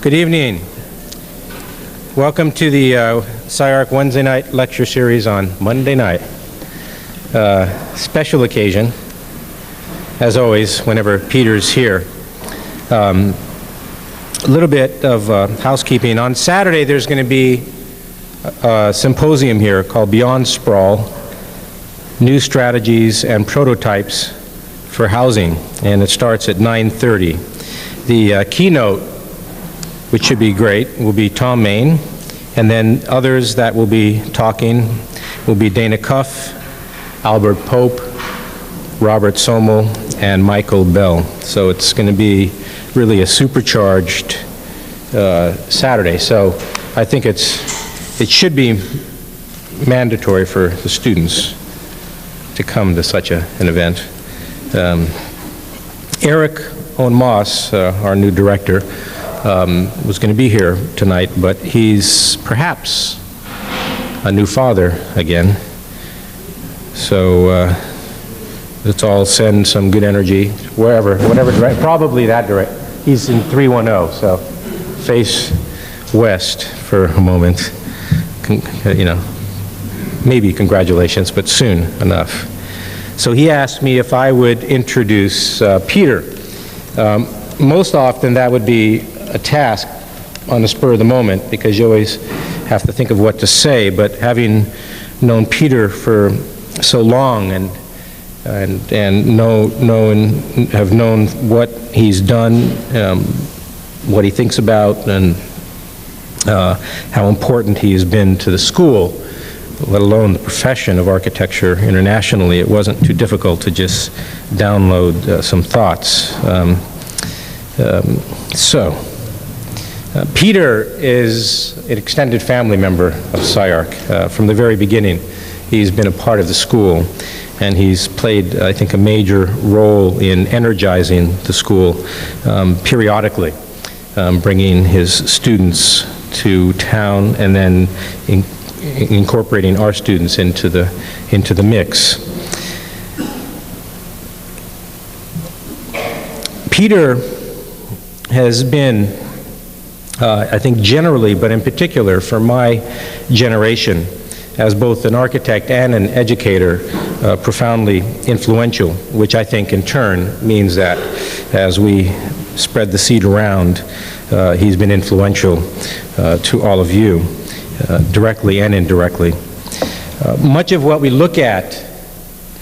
Good evening. Welcome to the SCI-Arc Wednesday night lecture series on Monday night. Special occasion, as always, whenever Peter's here. A little bit of housekeeping. On Saturday, there's going to be a symposium here called Beyond Sprawl, New Strategies and Prototypes for Housing, and it starts at 9:30. The keynote, which should be great, will be Tom Main, and then others that will be talking will be Dana Cuff, Albert Pope, Robert Sommel, and Michael Bell. So it's going to be really a supercharged Saturday. So I think it should be mandatory for the students to come to such an event. Eric Owen-Moss, our new director, was going to be here tonight, but he's perhaps a new father again. So let's all send some good energy wherever, whatever direction, probably that direction. He's in 310, so face west for a moment. Maybe congratulations, but soon enough. So he asked me if I would introduce Peter. Most often that would be a task on the spur of the moment, because you always have to think of what to say, but having known Peter for so long and have known what he's done, what he thinks about, and how important he has been to the school, let alone the profession of architecture internationally, it wasn't too difficult to just download some thoughts. Peter is an extended family member of SCI-Arc. From the very beginning, he's been a part of the school, and he's played, I think, a major role in energizing the school periodically, bringing his students to town and then incorporating our students into the mix. Peter has been, I think generally, but in particular for my generation, as both an architect and an educator, profoundly influential, which I think in turn means that as we spread the seed around, he's been influential to all of you, directly and indirectly. Much of what we look at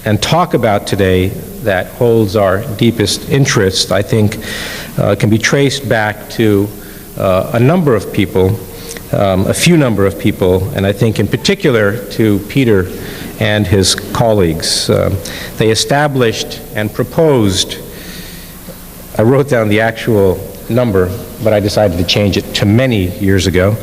and talk about today that holds our deepest interest, I think, can be traced back to a number of people, a few number of people, and I think in particular to Peter and his colleagues. They established and proposed, I wrote down the actual number, but I decided to change it to many years ago.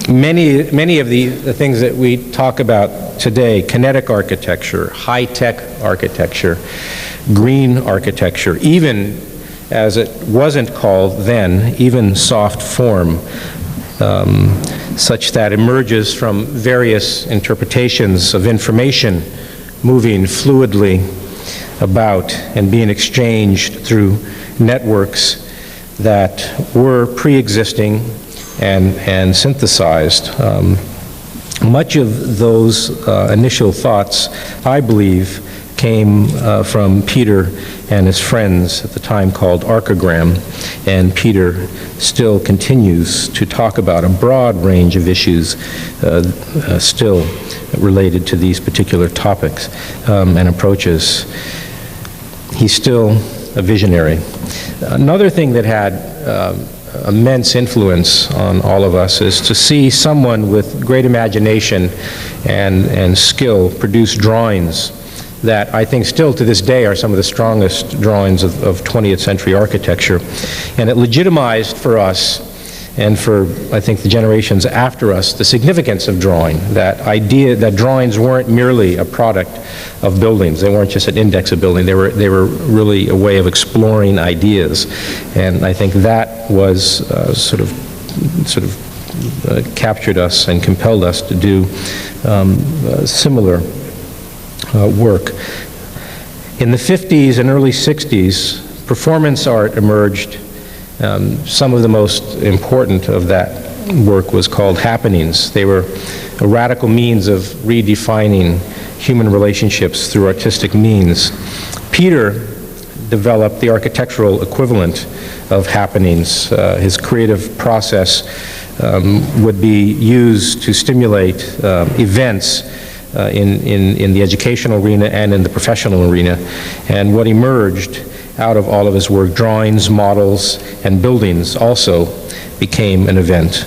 Many of the things that we talk about today, kinetic architecture, high-tech architecture, green architecture, even as it wasn't called then, even soft form, such that emerges from various interpretations of information moving fluidly about and being exchanged through networks that were pre-existing and synthesized. Much of those initial thoughts, I believe, came from Peter and his friends at the time called Archigram, and Peter still continues to talk about a broad range of issues still related to these particular topics and approaches. He's still a visionary. Another thing that had immense influence on all of us is to see someone with great imagination and skill produce drawings that I think still to this day are some of the strongest drawings of 20th century architecture. And it legitimized for us and for, I think, the generations after us, the significance of drawing, that idea that drawings weren't merely a product of buildings. They weren't just an index of building. They were really a way of exploring ideas. And I think that was sort of captured us and compelled us to do similar work. In the 50s and early 60s, performance art emerged Some of the most important of that work was called happenings. They were a radical means of redefining human relationships through artistic means. Peter developed the architectural equivalent of happenings. His creative process would be used to stimulate events in the educational arena and in the professional arena. And what emerged out of all of his work, drawings, models, and buildings, also became an event.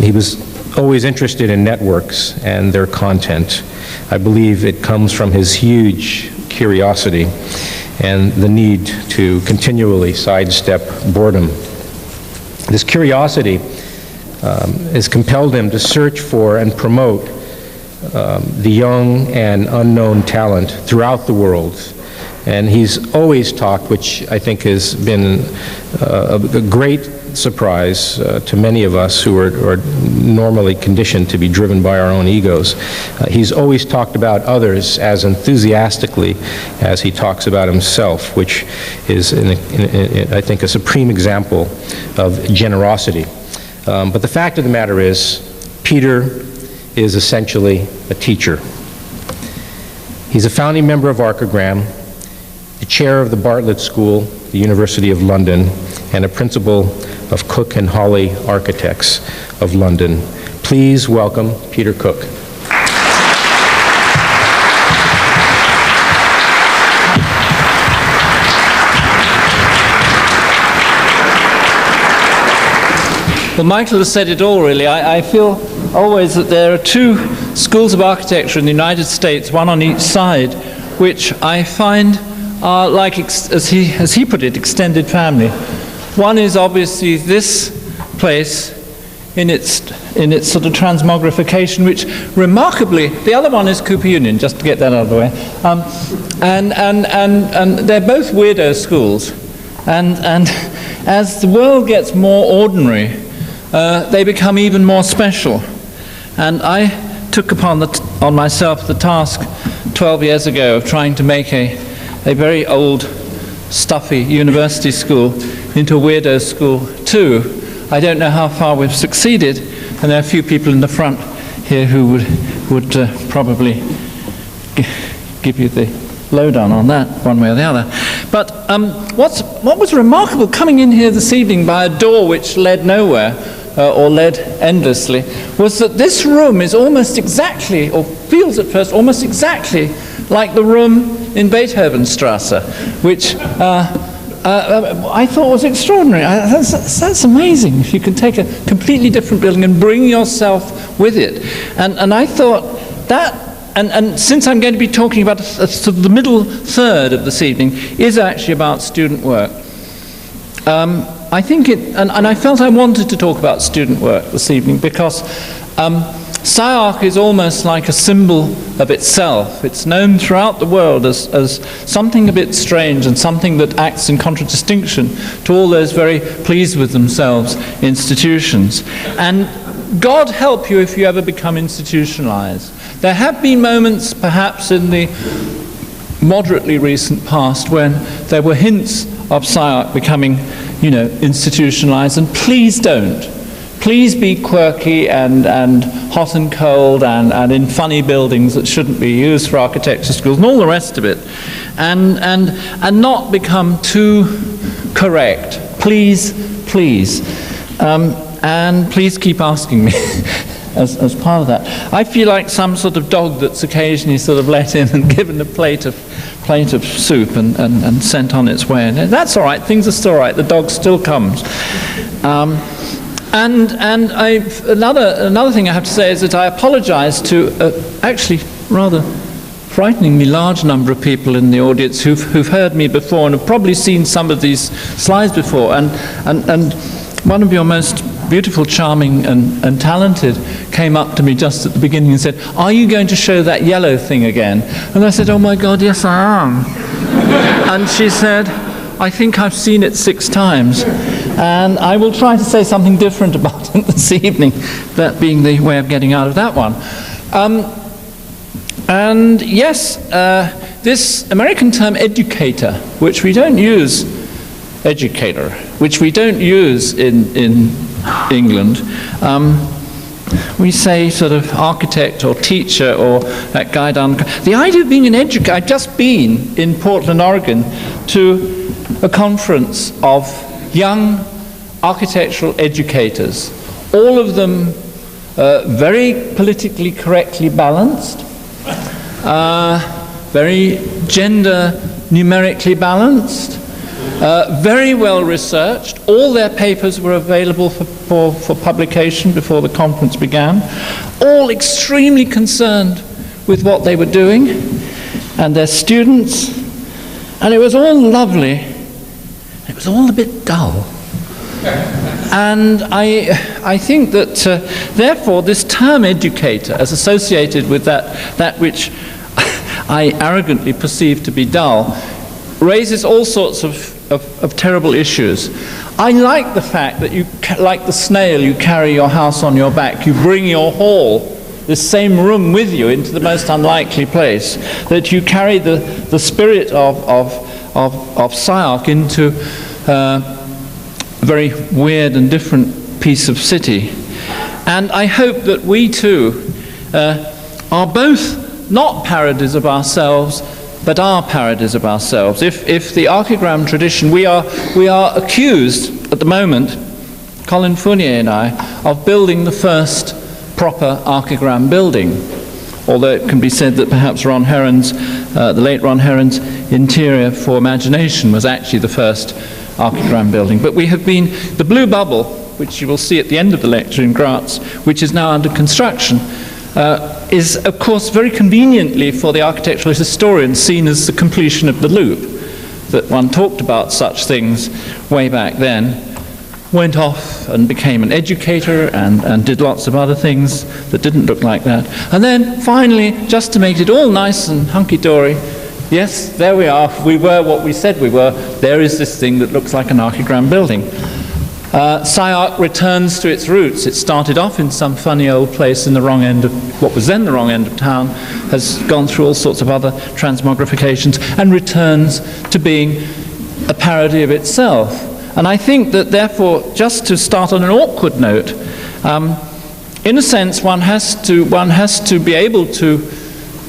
He was always interested in networks and their content. I believe it comes from his huge curiosity and the need to continually sidestep boredom. This curiosity has compelled him to search for and promote the young and unknown talent throughout the world. And he's always talked, which I think has been a great surprise to many of us who are normally conditioned to be driven by our own egos. He's always talked about others as enthusiastically as he talks about himself, which is, I think, a supreme example of generosity. But the fact of the matter is, Peter is essentially a teacher. He's a founding member of Archigram, the chair of the Bartlett School, the University of London, and a principal of Cook and Hawley Architects of London. Please welcome Peter Cook. Well, Michael has said it all, really. I feel always that there are two schools of architecture in the United States, one on each side, which I find are like, as he put it, extended family. One is obviously this place in its sort of transmogrification, which remarkably, the other one is Cooper Union, just to get that out of the way. And they're both weirdo schools. And as the world gets more ordinary, they become even more special. And I took upon myself the task 12 years ago of trying to make a very old, stuffy university school into a weirdo school too. I don't know how far we've succeeded, and there are a few people in the front here who would probably give you the lowdown on that, one way or the other. But what was remarkable coming in here this evening by a door which led nowhere, or led endlessly, was that this room is almost exactly, or feels at first almost exactly, like the room in Beethovenstrasse, which I thought was extraordinary. That's amazing, if you can take a completely different building and bring yourself with it. And I thought that, and since I'm going to be talking about sort of the middle third of this evening, is actually about student work. I think and I felt I wanted to talk about student work this evening because SCI-Arc is almost like a symbol of itself. It's known throughout the world as something a bit strange and something that acts in contradistinction to all those very pleased with themselves institutions. And God help you if you ever become institutionalized. There have been moments, perhaps in the moderately recent past, when there were hints of SCI-Arc becoming, institutionalized, and please don't. Please be quirky and hot and cold and in funny buildings that shouldn't be used for architecture schools and all the rest of it, and not become too correct. Please, and please keep asking me as part of that. I feel like some sort of dog that's occasionally sort of let in and given a plate of soup and sent on its way. And that's all right. Things are still all right. The dog still comes. And another thing I have to say is that I apologize to actually rather frighteningly large number of people in the audience who've heard me before and have probably seen some of these slides before. And one of your most beautiful, charming and talented came up to me just at the beginning and said, "Are you going to show that yellow thing again?" And I said, "Oh my God, yes I am." And she said, "I think I've seen it 6 times. And I will try to say something different about it this evening, that being the way of getting out of that one. And yes, this American term educator, which we don't use educator, which we don't use in England. We say sort of architect or teacher or that guy down. The idea of being an educator, I've just been in Portland, Oregon, to a conference of young architectural educators, all of them very politically correctly balanced, very gender numerically balanced, very well researched. All their papers were available for publication before the conference began, all extremely concerned with what they were doing and their students, and it was all lovely. It was all a bit dull. And I think that therefore this term educator, as associated with that which I arrogantly perceive to be dull, raises all sorts of terrible issues. I like the fact that you, like the snail, you carry your house on your back, you bring your hall, this same room with you into the most unlikely place, that you carry the spirit of SCI-Arc into a very weird and different piece of city. And I hope that we too are both not parodies of ourselves, but are parodies of ourselves. If the Archigram tradition, we are accused at the moment, Colin Fournier and I, of building the first proper Archigram building. Although it can be said that perhaps Ron Heron's, the late Ron Heron's Interior for Imagination was actually the first Archigram building. But we have been, the Blue Bubble, which you will see at the end of the lecture in Graz, which is now under construction, is of course very conveniently for the architectural historian seen as the completion of the loop, that one talked about such things way back then, went off and became an educator and did lots of other things that didn't look like that. And then finally, just to make it all nice and hunky-dory, yes, there we are, we were what we said we were, there is this thing that looks like an Archigram building. SCI-Arc returns to its roots. It started off in some funny old place in the wrong end of, what was then the wrong end of town, has gone through all sorts of other transmogrifications, and returns to being a parody of itself. And I think that therefore, just to start on an awkward note, in a sense one has to be able to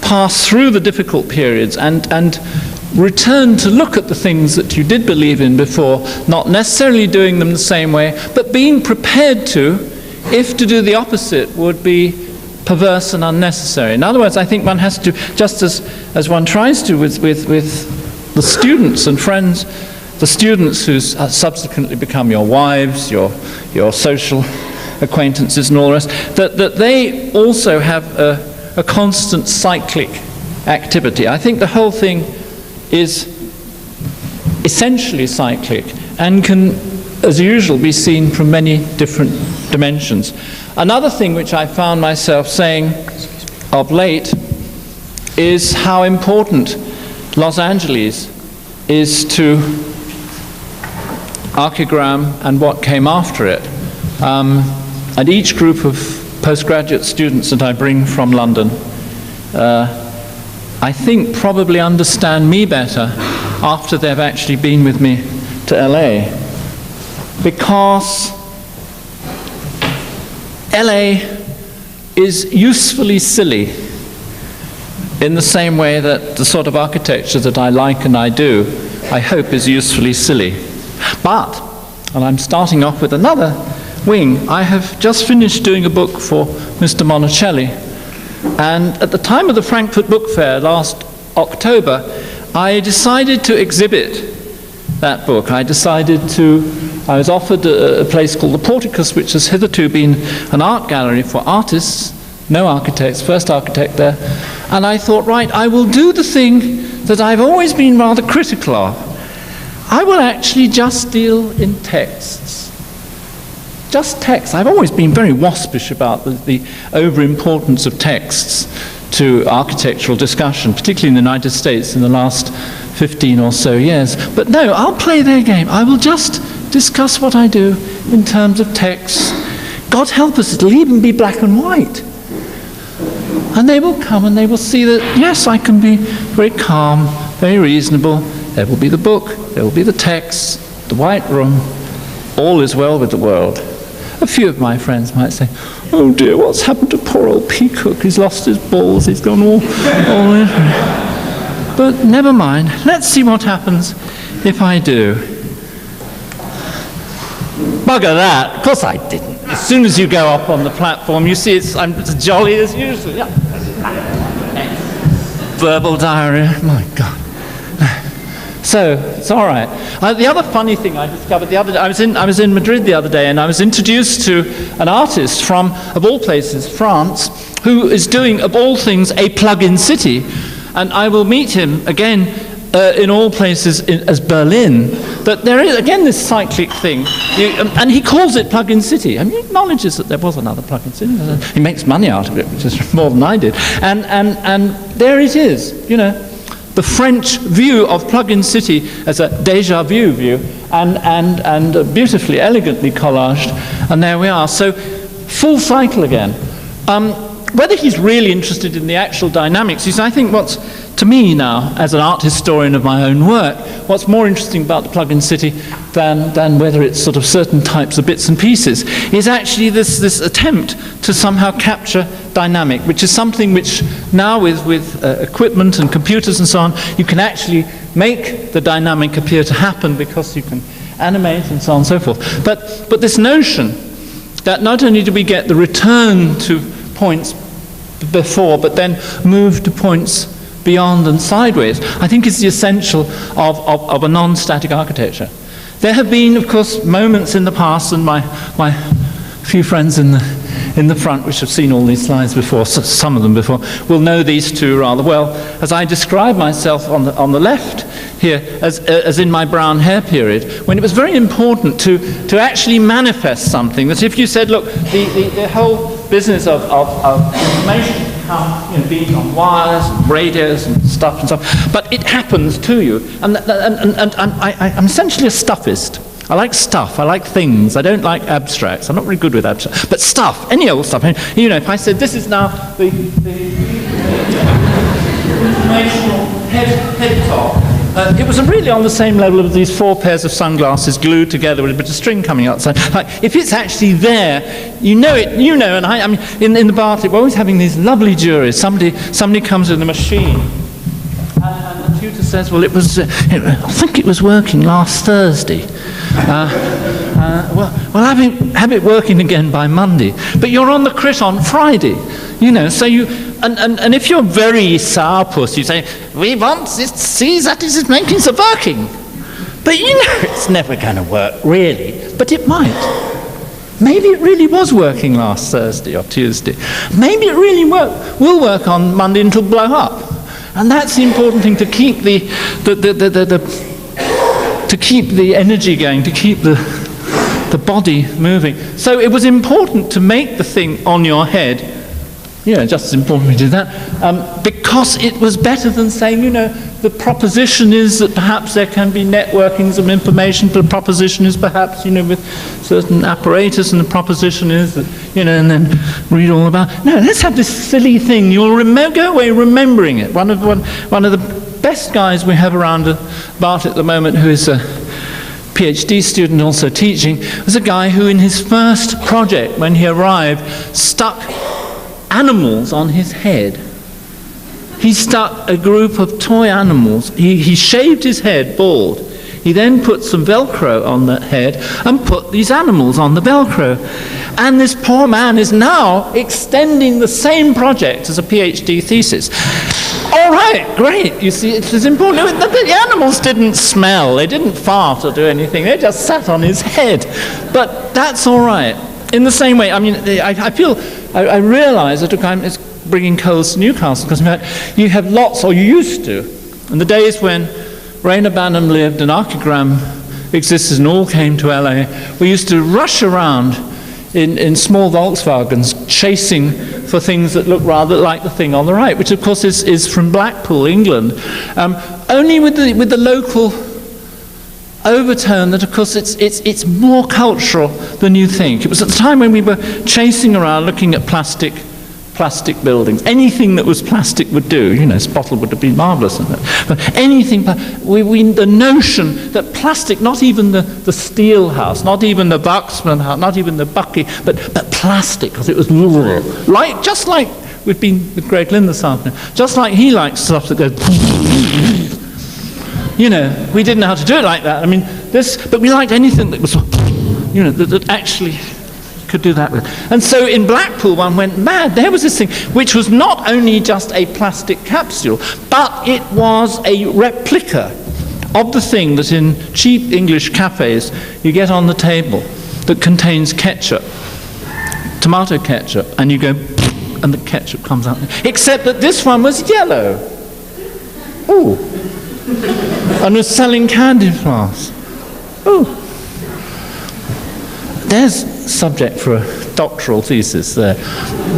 pass through the difficult periods and return to look at the things that you did believe in before, not necessarily doing them the same way, but being prepared to, if to do the opposite would be perverse and unnecessary. In other words, I think one has to, just as one tries to with the students and friends, the students who subsequently become your wives, your social acquaintances and all the rest, that they also have a constant cyclic activity. I think the whole thing is essentially cyclic and can, as usual, be seen from many different dimensions. Another thing which I found myself saying of late is how important Los Angeles is to Archigram and what came after it. And each group of postgraduate students that I bring from London I think probably understand me better after they've actually been with me to LA, because LA is usefully silly in the same way that the sort of architecture that I like and I do, I hope is usefully silly. But, and I'm starting off with another wing, I have just finished doing a book for Mr. Monticelli. And at the time of the Frankfurt Book Fair last October, I decided to exhibit that book. I was offered a place called the Porticus, which has hitherto been an art gallery for artists, no architects, first architect there. And I thought, right, I will do the thing that I've always been rather critical of. I will actually just deal in texts. Just text. I've always been very waspish about the overimportance of texts to architectural discussion, particularly in the United States in the last 15 or so years. But no, I'll play their game. I will just discuss what I do in terms of texts. God help us, it'll even be black and white. And they will come and they will see that, yes, I can be very calm, very reasonable. There will be the book, there will be the text, the white room, all is well with the world. A few of my friends might say, oh dear, what's happened to poor old Peacock? He's lost his balls, he's gone all in. But never mind, let's see what happens if I do. Bugger that, of course I didn't. As soon as you go up on the platform, you see I'm as jolly as usual. Yeah. Verbal diarrhea, my God. So, it's all right. The other funny thing I discovered the other day, I was in Madrid the other day, and I was introduced to an artist from, of all places, France, who is doing, of all things, a plug-in city. And I will meet him again in all places as Berlin. But there is, again, this cyclic thing. And he calls it plug-in city. I mean, he acknowledges that there was another plug-in city. He makes money out of it, which is more than I did. And there it is, you know. The French view of plug-in city as a déjà vu view, and beautifully, elegantly collaged, and there we are. So, full cycle again. Whether he's really interested in the actual dynamics, I think what's, to me now, as an art historian of my own work, what's more interesting about the plug-in city than whether it's sort of certain types of bits and pieces, is actually this attempt to somehow capture dynamic, which is something which now with equipment and computers and so on, you can actually make the dynamic appear to happen because you can animate and so on and so forth. But this notion that not only do we get the return to points before, but then move to points beyond and sideways, I think is the essential of a non-static architecture. There have been, of course, moments in the past, and my few friends in the front, which have seen all these slides before, some of them before, will know these two rather well, as I describe myself on the left here as in my brown hair period, when it was very important to actually manifest something, that if you said, look, the whole business of information can be on wires and radios and stuff, but it happens to you, and I'm essentially a stuffist. I like stuff, I like things, I don't like abstracts, I'm not very good with abstracts, but stuff, any old stuff. You know, if I said this is now the informational head top, it was really on the same level as these 4 pairs of sunglasses glued together with a bit of string coming outside. Like, if it's actually there, you know it, and I mean, in the Bartlett, we're always having these lovely juries. Somebody comes with a machine, and the tutor says, well, I think it was working last Thursday. Well, have it working again by Monday. But you're on the crit on Friday, so you... And if you're very sourpuss, you say, we want to see that it is making the working. But it's never going to work, really. But it might. Maybe it really was working last Thursday or Tuesday. Maybe it really will work on Monday and it'll blow up. And that's the important thing, to keep to keep the energy going, to keep the body moving. So it was important to make the thing on your head. Just as important to do that, because it was better than saying, the proposition is that perhaps there can be networkings of information, but the proposition is perhaps, with certain apparatus, and the proposition is that, and then read all about. No, let's have this silly thing. You'll go away remembering it. One of the best guys we have around about at the moment, who is a PhD student also teaching, was a guy who in his first project, when he arrived, stuck animals on his head. He stuck a group of toy animals. He shaved his head bald. He then put some Velcro on that head and put these animals on the Velcro. And this poor man is now extending the same project as a PhD thesis. All right, great. You see, it's important. The animals didn't smell. They didn't fart or do anything. They just sat on his head. But that's all right. In the same way, I mean, I realise that it's bringing coals to Newcastle, because in fact you have lots, or you used to, in the days when Rainer Banham lived and Archigram existed and all came to LA, we used to rush around in small Volkswagens chasing for things that look rather like the thing on the right, which of course is from Blackpool, England, only with the local overtone that, of course, it's more cultural than you think. It was at the time when we were chasing around looking at plastic plastic buildings. Anything that was plastic would do. You know, this bottle would have been marvellous in it. But anything, the notion that plastic, not even the steel house, not even the Buxman house, not even the Bucky, but plastic, because it was like, just like we've been with Greg Lynn this afternoon, just like he likes stuff that goes, you know, we didn't know how to do it like that. I mean, but we liked anything that was, you know, that actually could do that with. And so in Blackpool one went mad. There was this thing which was not only just a plastic capsule, but it was a replica of the thing that in cheap English cafes you get on the table that contains ketchup, tomato ketchup, and you go and the ketchup comes out. Except that this one was yellow. Ooh. And was selling candy floss. Ooh. There's subject for a doctoral thesis there.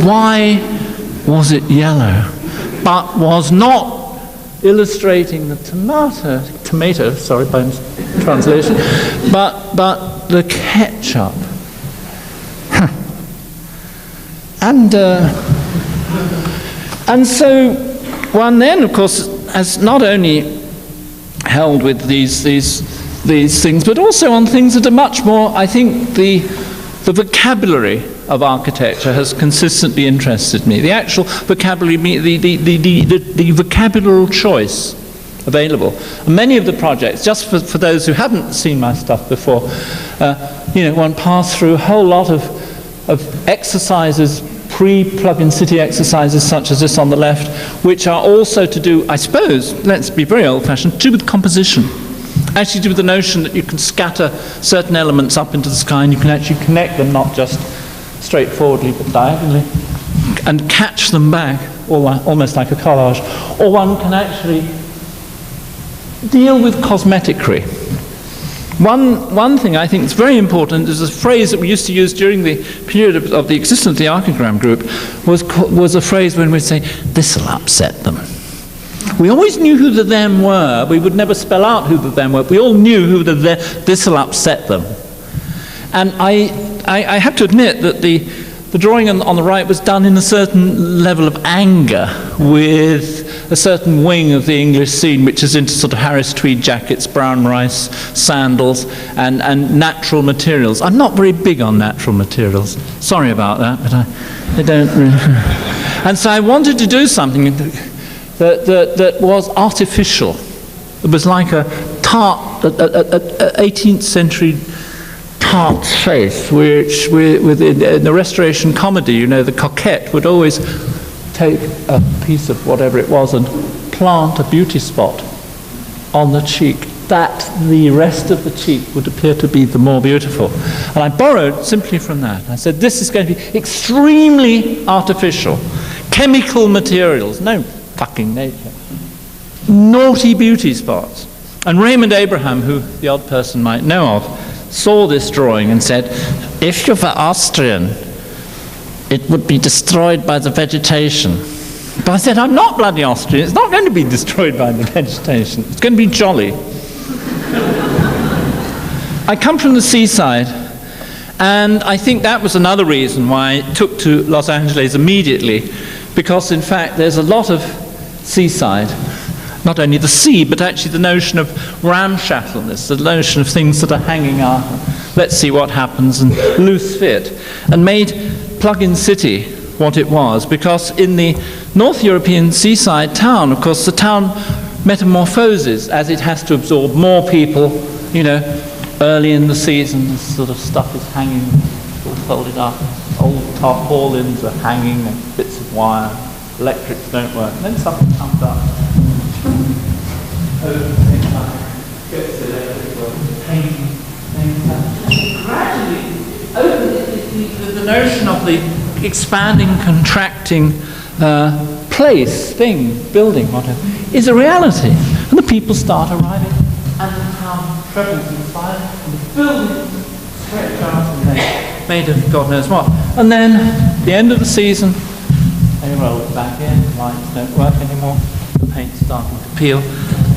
Why was it yellow, but was not illustrating the tomato, sorry by translation, but the ketchup. And so one then, of course, has not only held with these things, but also on things that are much more, I think, the vocabulary of architecture has consistently interested me. The actual vocabulary, the vocabulary choice available. And many of the projects, just for those who haven't seen my stuff before, you know, one passed through a whole lot of exercises, pre-plug-in city exercises such as this on the left, which are also to do, I suppose, let's be very old-fashioned, to do with composition. Actually to do with the notion that you can scatter certain elements up into the sky and you can actually connect them, not just straightforwardly but diagonally, and catch them back, almost like a collage. Or one can actually deal with cosmeticry. One thing I think is very important is a phrase that we used to use during the period of the existence of the Archigram group was a phrase when we'd say, this'll upset them. We always knew who the them were. We would never spell out who the them were. We all knew who this'll upset them. And I have to admit that the drawing on the right was done in a certain level of anger with a certain wing of the English scene, which is into sort of Harris tweed jackets, brown rice, sandals, and natural materials. I'm not very big on natural materials. Sorry about that, but I don't really. And so I wanted to do something that was artificial. It was like a tart, a 18th century tart face, which in the Restoration comedy, you know, the coquette would always take a piece of whatever it was and plant a beauty spot on the cheek, that the rest of the cheek would appear to be the more beautiful. And I borrowed simply from that. I said, this is going to be extremely artificial. Chemical materials, no fucking nature. Naughty beauty spots. And Raymond Abraham, who the odd person might know of, saw this drawing and said, if you were Austrian, it would be destroyed by the vegetation. But I said, I'm not bloody Austrian. It's not going to be destroyed by the vegetation. It's going to be jolly. I come from the seaside, and I think that was another reason why I took to Los Angeles immediately, because in fact there's a lot of seaside, not only the sea, but actually the notion of ramshackleness, the notion of things that are hanging out, let's see what happens, and loose fit, and made Plug-in City what it was, because in the North European seaside town, of course, the town metamorphoses as it has to absorb more people, you know, early in the season, this sort of stuff is hanging, all folded up, old tarpaulins are hanging, and bits of wire, electrics don't work, and then something comes up. Gets the electric work, gradually, the notion of the expanding, contracting place, thing, building, whatever, is a reality. And the people start arriving, and the town trebles in size, and the buildings stretch out, and they're made of God knows what. And then, at the end of the season, they roll back in, the lights don't work anymore, the paint's starting to peel.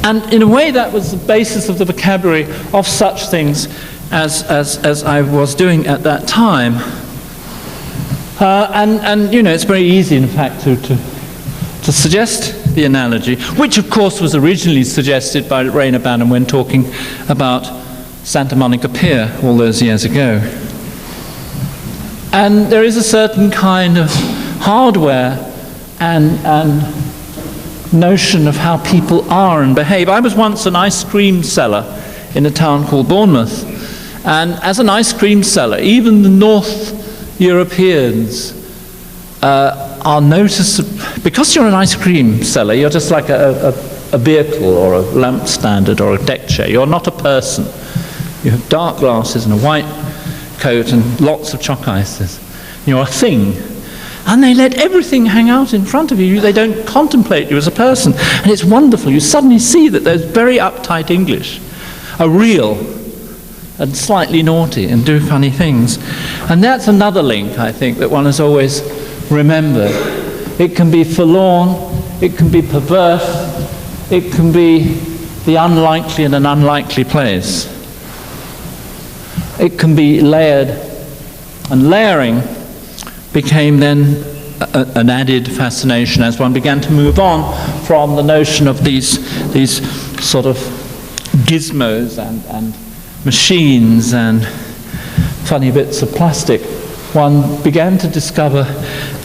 And in a way, that was the basis of the vocabulary of such things as I was doing at that time. And you know, it's very easy, in fact, to suggest the analogy, which of course was originally suggested by Rainer Banham when talking about Santa Monica Pier all those years ago. And there is a certain kind of hardware and notion of how people are and behave. I was once an ice cream seller in a town called Bournemouth, and as an ice cream seller, even the North Europeans are noticeable. Because you're an ice cream seller, you're just like a vehicle or a lamp standard or a deck chair. You're not a person. You have dark glasses and a white coat and lots of chalk ices. You're a thing. And they let everything hang out in front of you. They don't contemplate you as a person. And it's wonderful. You suddenly see that those very uptight English are real and slightly naughty and do funny things. And that's another link, I think, that one has always remembered. It can be forlorn, it can be perverse, it can be the unlikely in an unlikely place. It can be layered, and layering became then an added fascination as one began to move on from the notion of these sort of gizmos and machines and funny bits of plastic. One began to discover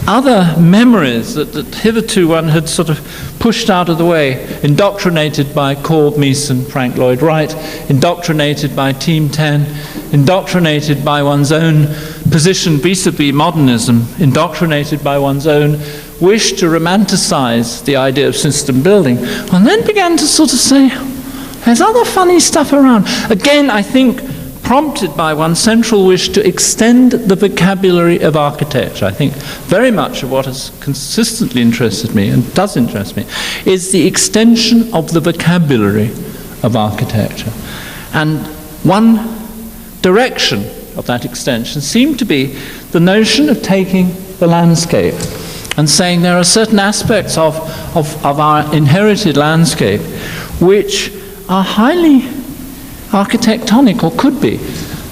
other memories that hitherto one had sort of pushed out of the way, indoctrinated by Corb, Meeson, Frank Lloyd Wright, indoctrinated by Team 10, indoctrinated by one's own position vis-a-vis modernism, indoctrinated by one's own wish to romanticize the idea of system building, and then began to sort of say, there's other funny stuff around. Again, I think prompted by one central wish to extend the vocabulary of architecture. I think very much of what has consistently interested me, and does interest me, is the extension of the vocabulary of architecture. And one direction of that extension seemed to be the notion of taking the landscape and saying there are certain aspects of our inherited landscape which are highly architectonic, or could be.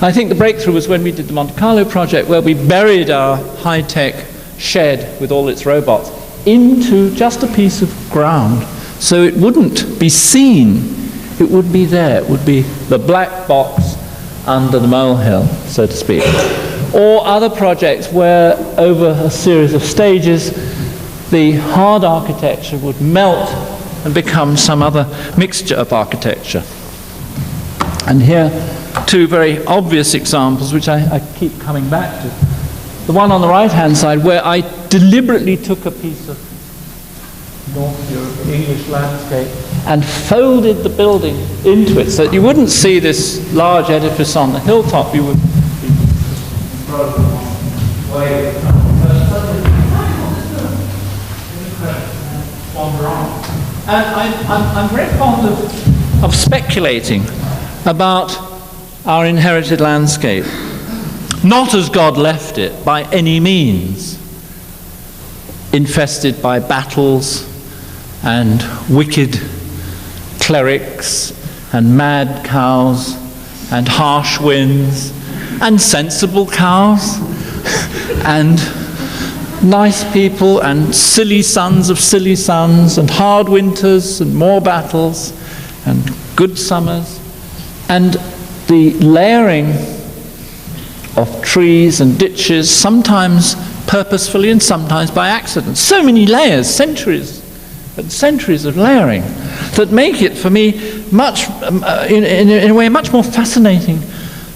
I think the breakthrough was when we did the Monte Carlo project, where we buried our high-tech shed with all its robots into just a piece of ground, so it wouldn't be seen, it would be there, it would be the black box under the molehill, so to speak. Or other projects where over a series of stages the hard architecture would melt and become some other mixture of architecture. And here, two very obvious examples, which I keep coming back to. The one on the right-hand side, where I deliberately took a piece of North Europe English landscape and folded the building into it, so that you wouldn't see this large edifice on the hilltop. You would be broken away. And I'm very fond of speculating about our inherited landscape, not as God left it by any means, infested by battles and wicked clerics and mad cows and harsh winds and sensible cows and nice people and silly sons of silly sons and hard winters and more battles and good summers, and the layering of trees and ditches, sometimes purposefully and sometimes by accident. So many layers, centuries and centuries of layering, that make it for me much, in a way, a much more fascinating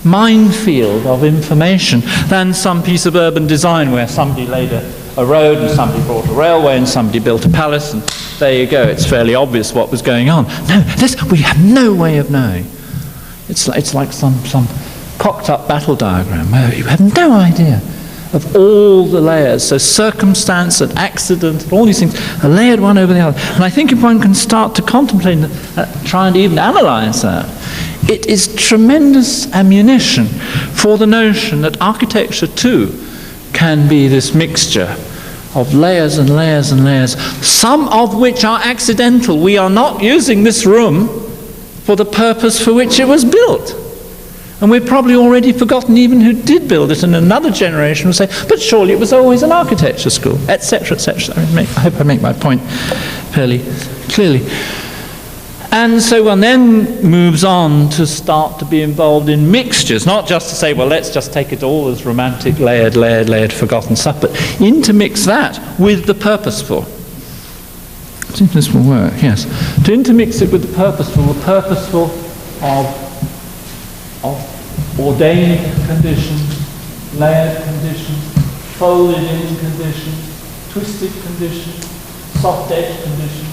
minefield of information than some piece of urban design where somebody laid a road and somebody brought a railway and somebody built a palace, and there you go, it's fairly obvious what was going on. No, we have no way of knowing. It's like some cocked up battle diagram where you have no idea of all the layers. So circumstance and accident and all these things are layered one over the other. And I think if one can start to contemplate and try and even analyze that, it is tremendous ammunition for the notion that architecture too can be this mixture of layers and layers and layers, some of which are accidental. We are not using this room for the purpose for which it was built. And we've probably already forgotten even who did build it, and another generation will say, but surely it was always an architecture school, etc., etc. I hope I make my point fairly clearly. And so one then moves on to start to be involved in mixtures, not just to say, well, let's just take it all as romantic, layered, forgotten stuff, but intermix that with the purposeful. I think this will work, yes. To intermix it with the purposeful of ordained conditions, layered conditions, folded in conditions, twisted conditions, soft edge conditions,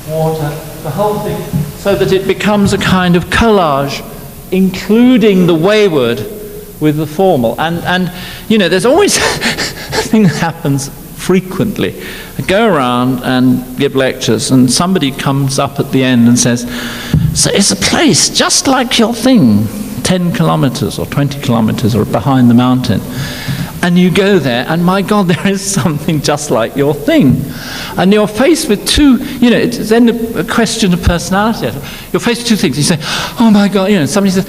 water, the whole thing, so that it becomes a kind of collage, including the wayward with the formal. And you know, there's always a thing that happens frequently. I go around and give lectures, and somebody comes up at the end and says, so it's a place just like your thing, 10 kilometers or 20 kilometers or behind the mountain. And you go there, and my God, there is something just like your thing. And you're faced with two, you know, it's then a question of personality. You're faced with two things. You say, oh my God, you know, somebody says,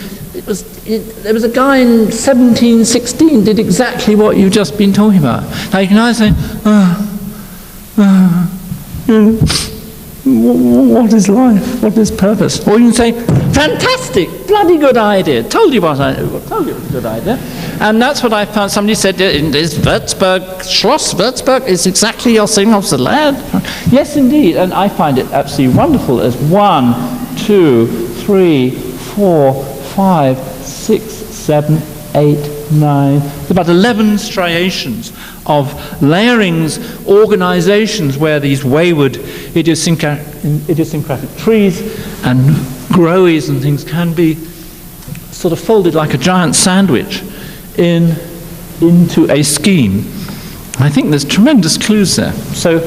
there was a guy in 1716 did exactly what you've just been talking about. Now you can either say, what is life? What is purpose? Or you can say, fantastic, bloody good idea. Told you it was a good idea. And that's what I found. Somebody said, in this Schloss Würzburg is exactly your thing of the land. Yes, indeed. And I find it absolutely wonderful as 1, 2, 3, 4, 5, 6, 7, 8, 9, about 11 striations of layerings, organizations where these wayward idiosyncratic trees and growies and things can be sort of folded like a giant sandwich into a scheme. I think there's tremendous clues there. So,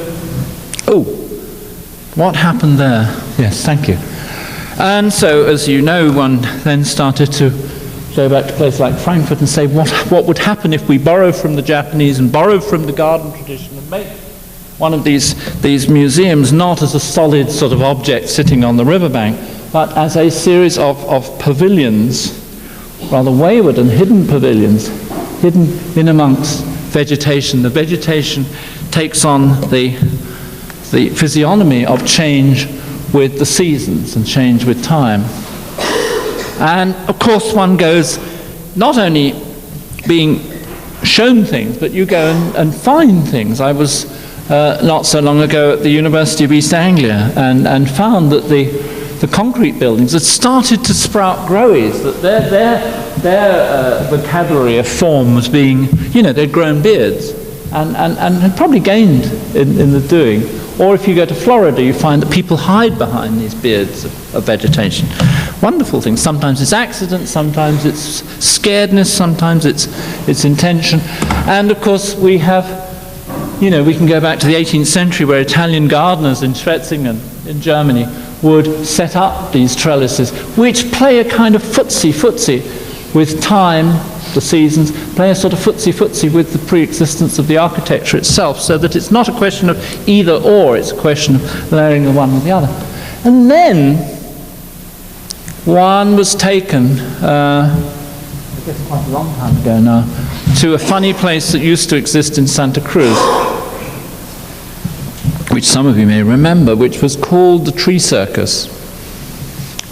what happened there? Yes, thank you. And so, as you know, one then started to go back to a place like Frankfurt and say, what would happen if we borrow from the Japanese and borrow from the garden tradition and make one of these museums not as a solid sort of object sitting on the riverbank, but as a series of pavilions, rather wayward and hidden pavilions, hidden in amongst vegetation. The vegetation takes on the physiognomy of change with the seasons and change with time. And of course one goes not only being shown things, but you go and find things. I was not so long ago at the University of East Anglia and found that the concrete buildings had started to sprout growies, that their vocabulary of form was being, you know, they'd grown beards and had probably gained in the doing. Or if you go to Florida, you find that people hide behind these beards of vegetation. Wonderful things. Sometimes it's accident, sometimes it's scaredness, sometimes it's intention. And of course we have, you know, we can go back to the 18th century where Italian gardeners in Schwetzingen in Germany would set up these trellises, which play a kind of footsie with time, the seasons, play a sort of footsie with the pre-existence of the architecture itself, so that it's not a question of either or, it's a question of layering the one with the other. And then one was taken, I guess quite a long time ago now, to a funny place that used to exist in Santa Cruz, which some of you may remember, which was called the Tree Circus.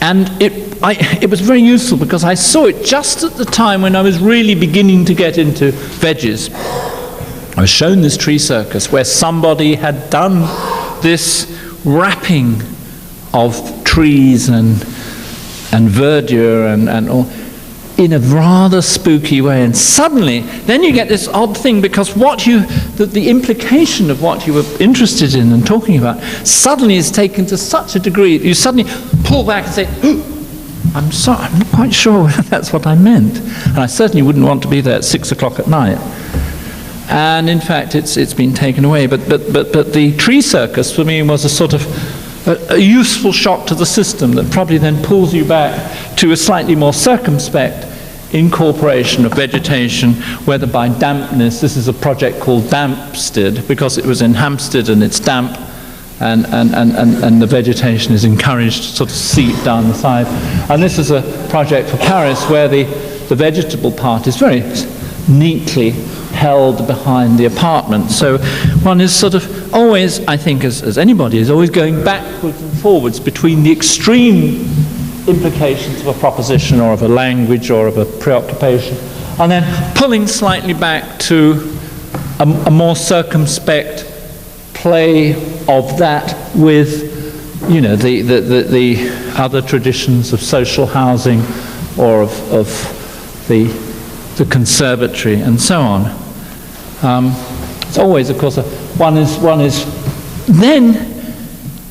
And it was very useful because I saw it just at the time when I was really beginning to get into veggies. I was shown this tree circus where somebody had done this wrapping of trees and verdure and all in a rather spooky way. And suddenly, then you get this odd thing, because the implication of what you were interested in and talking about suddenly is taken to such a degree that you suddenly pull back and say, I'm sorry, I'm not quite sure that's what I meant. And I certainly wouldn't want to be there at 6 o'clock at night. And in fact, it's been taken away. But the tree circus for me was a sort of a useful shock to the system that probably then pulls you back to a slightly more circumspect incorporation of vegetation, whether by dampness. This is a project called Dampstead, because it was in Hampstead and it's damp, and the vegetation is encouraged to sort of seep down the side. And this is a project for Paris where the the vegetable part is very neatly held behind the apartment. So one is sort of always, I think, as anybody, is always going backwards and forwards between the extreme implications of a proposition or of a language or of a preoccupation, and then pulling slightly back to a more circumspect play of that with, you know, the other traditions of social housing or of the conservatory and so on. It's always, of course, one is then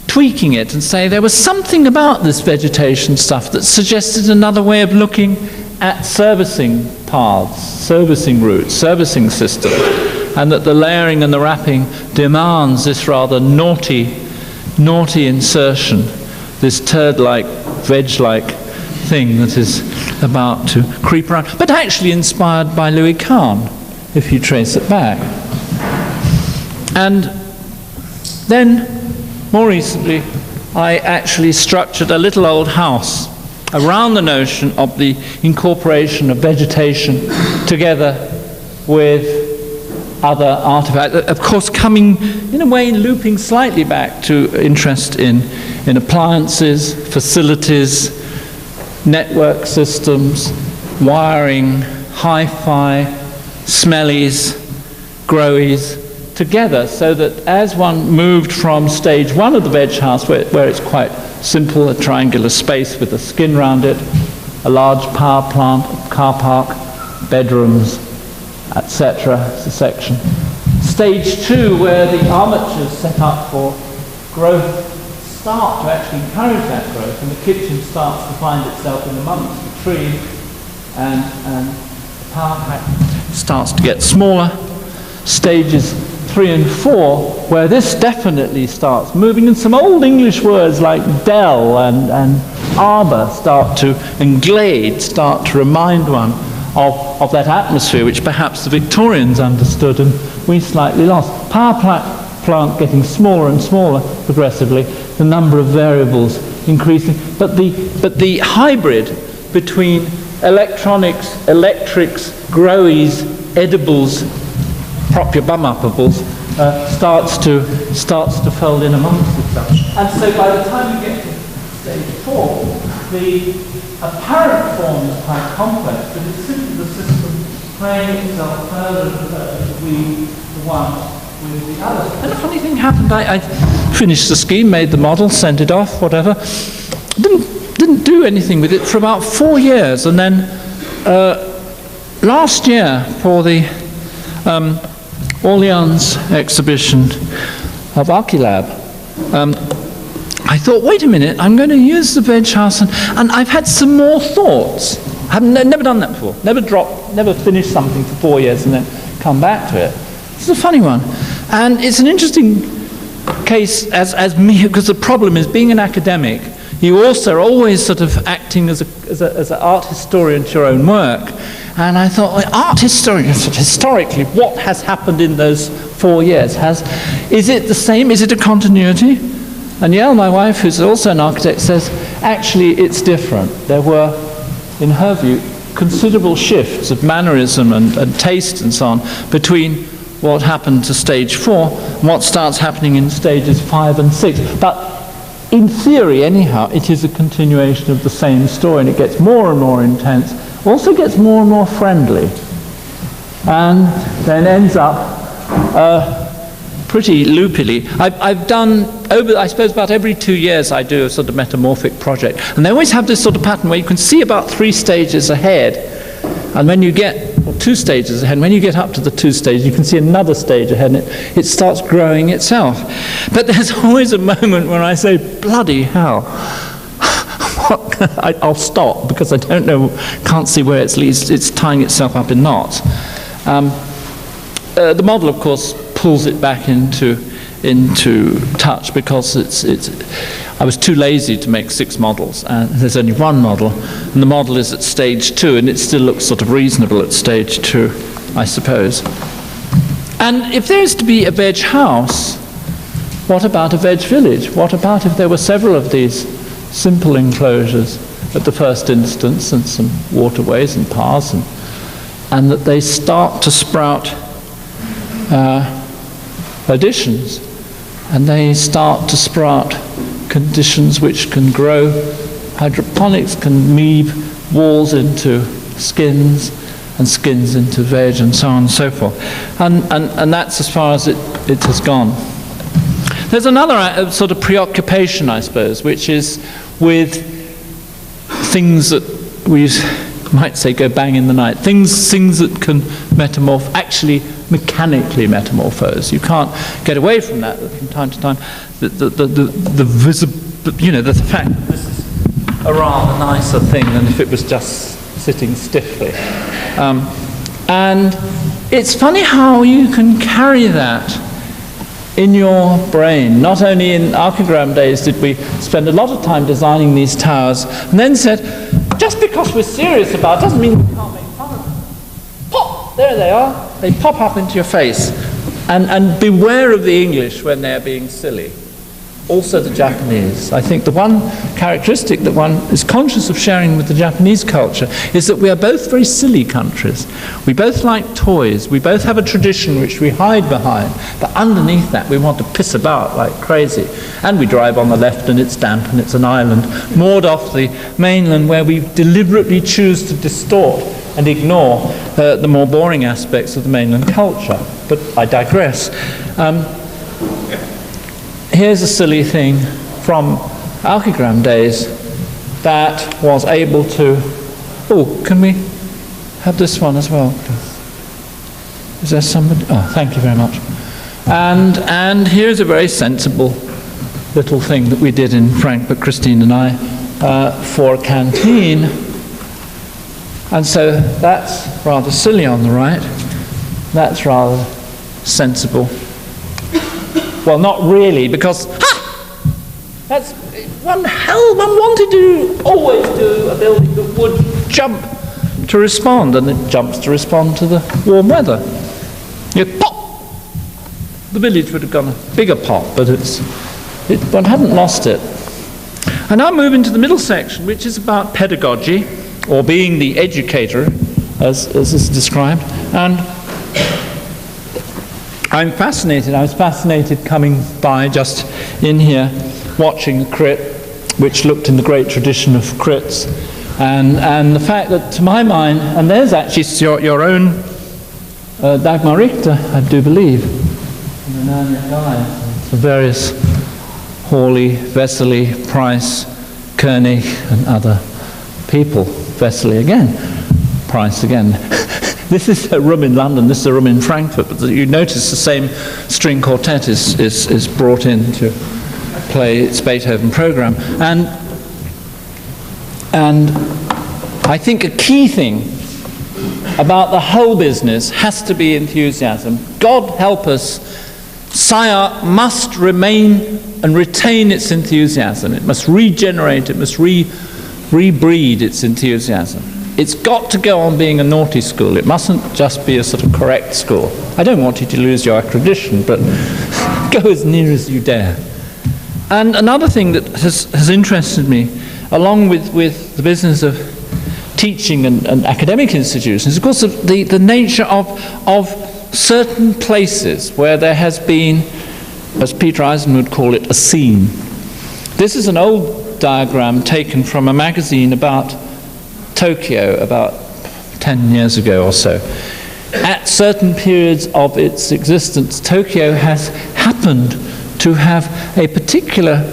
tweaking it and say there was something about this vegetation stuff that suggested another way of looking at servicing paths, servicing routes, servicing systems, and that the layering and the wrapping demands this rather naughty insertion, this turd-like, veg-like thing that is about to creep around, but actually inspired by Louis Kahn, if you trace it back. And then, more recently, I actually structured a little old house around the notion of the incorporation of vegetation together with other artifacts, of course coming, in a way, looping slightly back to interest in appliances, facilities, network systems, wiring, hi-fi, smellies, growies, together, so that as one moved from stage one of the veg house, where it's quite simple, a triangular space with a skin round it, a large power plant, car park, bedrooms, etc. It's a section. Stage two, where the armatures set up for growth start to actually encourage that growth, and the kitchen starts to find itself in amongst the tree, and the power pack starts to get smaller. Stages 3 and 4, where this definitely starts moving, and some old English words like dell and arbour and glade start to remind one of that atmosphere which perhaps the Victorians understood and we slightly lost. Power plant getting smaller and smaller progressively, the number of variables increasing, but the hybrid between electronics, electrics, growies, edibles, prop your bum upables, starts to fold in amongst itself. And so by the time you get to stage 4, the apparent form is quite complex, but it's simply the system playing itself further and further between the one with the other. And a funny thing happened. I finished the scheme, made the model, sent it off, whatever. Didn't do anything with it for about 4 years, and then last year for the Orleans exhibition of Archilab, I thought, wait a minute, I'm going to use the veg house, and I've had some more thoughts. I've never done that before. Never finished something for 4 years and then come back to it. It's a funny one. And it's an interesting case as me, because the problem is, being an academic, you also are always sort of acting as an art historian to your own work. And I thought, well, art historian, historically, what has happened in those 4 years? Is it the same? Is it a continuity? And Yael, my wife, who's also an architect, says, actually, it's different. There were, in her view, considerable shifts of mannerism and taste and so on between what happened to stage 4 and what starts happening in stages 5 and 6. But in theory, anyhow, it is a continuation of the same story, and it gets more and more intense, also gets more and more friendly, and then ends up pretty loopily. I've done, I suppose about every 2 years I do a sort of metamorphic project, and they always have this sort of pattern where you can see about 3 stages ahead, and when you get, or 2 stages ahead, and when you get up to the 2 stages, you can see another stage ahead, and it starts growing itself. But there's always a moment when I say, bloody hell, I'll stop, because I don't know, can't see where it's tying itself up in knots. The model, of course, pulls it back into touch, because I was too lazy to make 6 models, and there's only 1 model, and the model is at stage 2, and it still looks sort of reasonable at stage 2, I suppose. And if there is to be a veg house, what about a veg village? What about if there were several of these simple enclosures at the first instance, and some waterways and paths, and that they start to sprout additions, and they start to sprout conditions which can grow. Hydroponics can weave walls into skins, and skins into veg, and so on and so forth. And that's as far as it has gone. There's another sort of preoccupation, I suppose, which is with things that we might say go bang in the night. Things that can actually mechanically metamorphose. You can't get away from that from time to time. The fact that this is a rather nicer thing than if it was just sitting stiffly. And it's funny how you can carry that in your brain. Not only in Archigram days did we spend a lot of time designing these towers, and then said, just because we're serious about it doesn't mean we can't make fun of them. Pop! There they are. They pop up into your face. And beware of the English when they're being silly. Also the Japanese. I think the one characteristic that one is conscious of sharing with the Japanese culture is that we are both very silly countries. We both like toys. We both have a tradition which we hide behind. But underneath that we want to piss about like crazy. And we drive on the left and it's damp and it's an island moored off the mainland where we deliberately choose to distort and ignore the more boring aspects of the mainland culture. But I digress. Here's a silly thing from Archigram days that was able to... Oh, can we have this one as well, please? Is there somebody? Oh, thank you very much. And here's a very sensible little thing that we did in Frankfurt, Christine and I, for a canteen. And so that's rather silly on the right. That's rather sensible. Well, not really, because that's one wanted to always do a building that would jump to respond, and it jumps to respond to the warm weather. You pop! The village would have gone a bigger pop, but one hadn't lost it. I now move into the middle section, which is about pedagogy, or being the educator, as is described, and I was fascinated coming by just in here, watching a crit, which looked in the great tradition of crits, and the fact that, to my mind, and there's actually your own Dagmarita, I do believe, the various Hawley, Vesely, Price, Koenig, and other people. Vesely again, Price again. This is a room in London, this is a room in Frankfurt, but you notice the same string quartet is brought in to play its Beethoven program. And I think a key thing about the whole business has to be enthusiasm. God help us, SCI-Arc must remain and retain its enthusiasm. It must regenerate, it must rebreed its enthusiasm. It's got to go on being a naughty school. It mustn't just be a sort of correct school. I don't want you to lose your accreditation, but go as near as you dare. And another thing that has interested me, along with the business of teaching and academic institutions, is of course the nature of certain places where there has been, as Peter Eisen would call it, a scene. This is an old diagram taken from a magazine about Tokyo about 10 years ago or so. At certain periods of its existence, Tokyo has happened to have a particular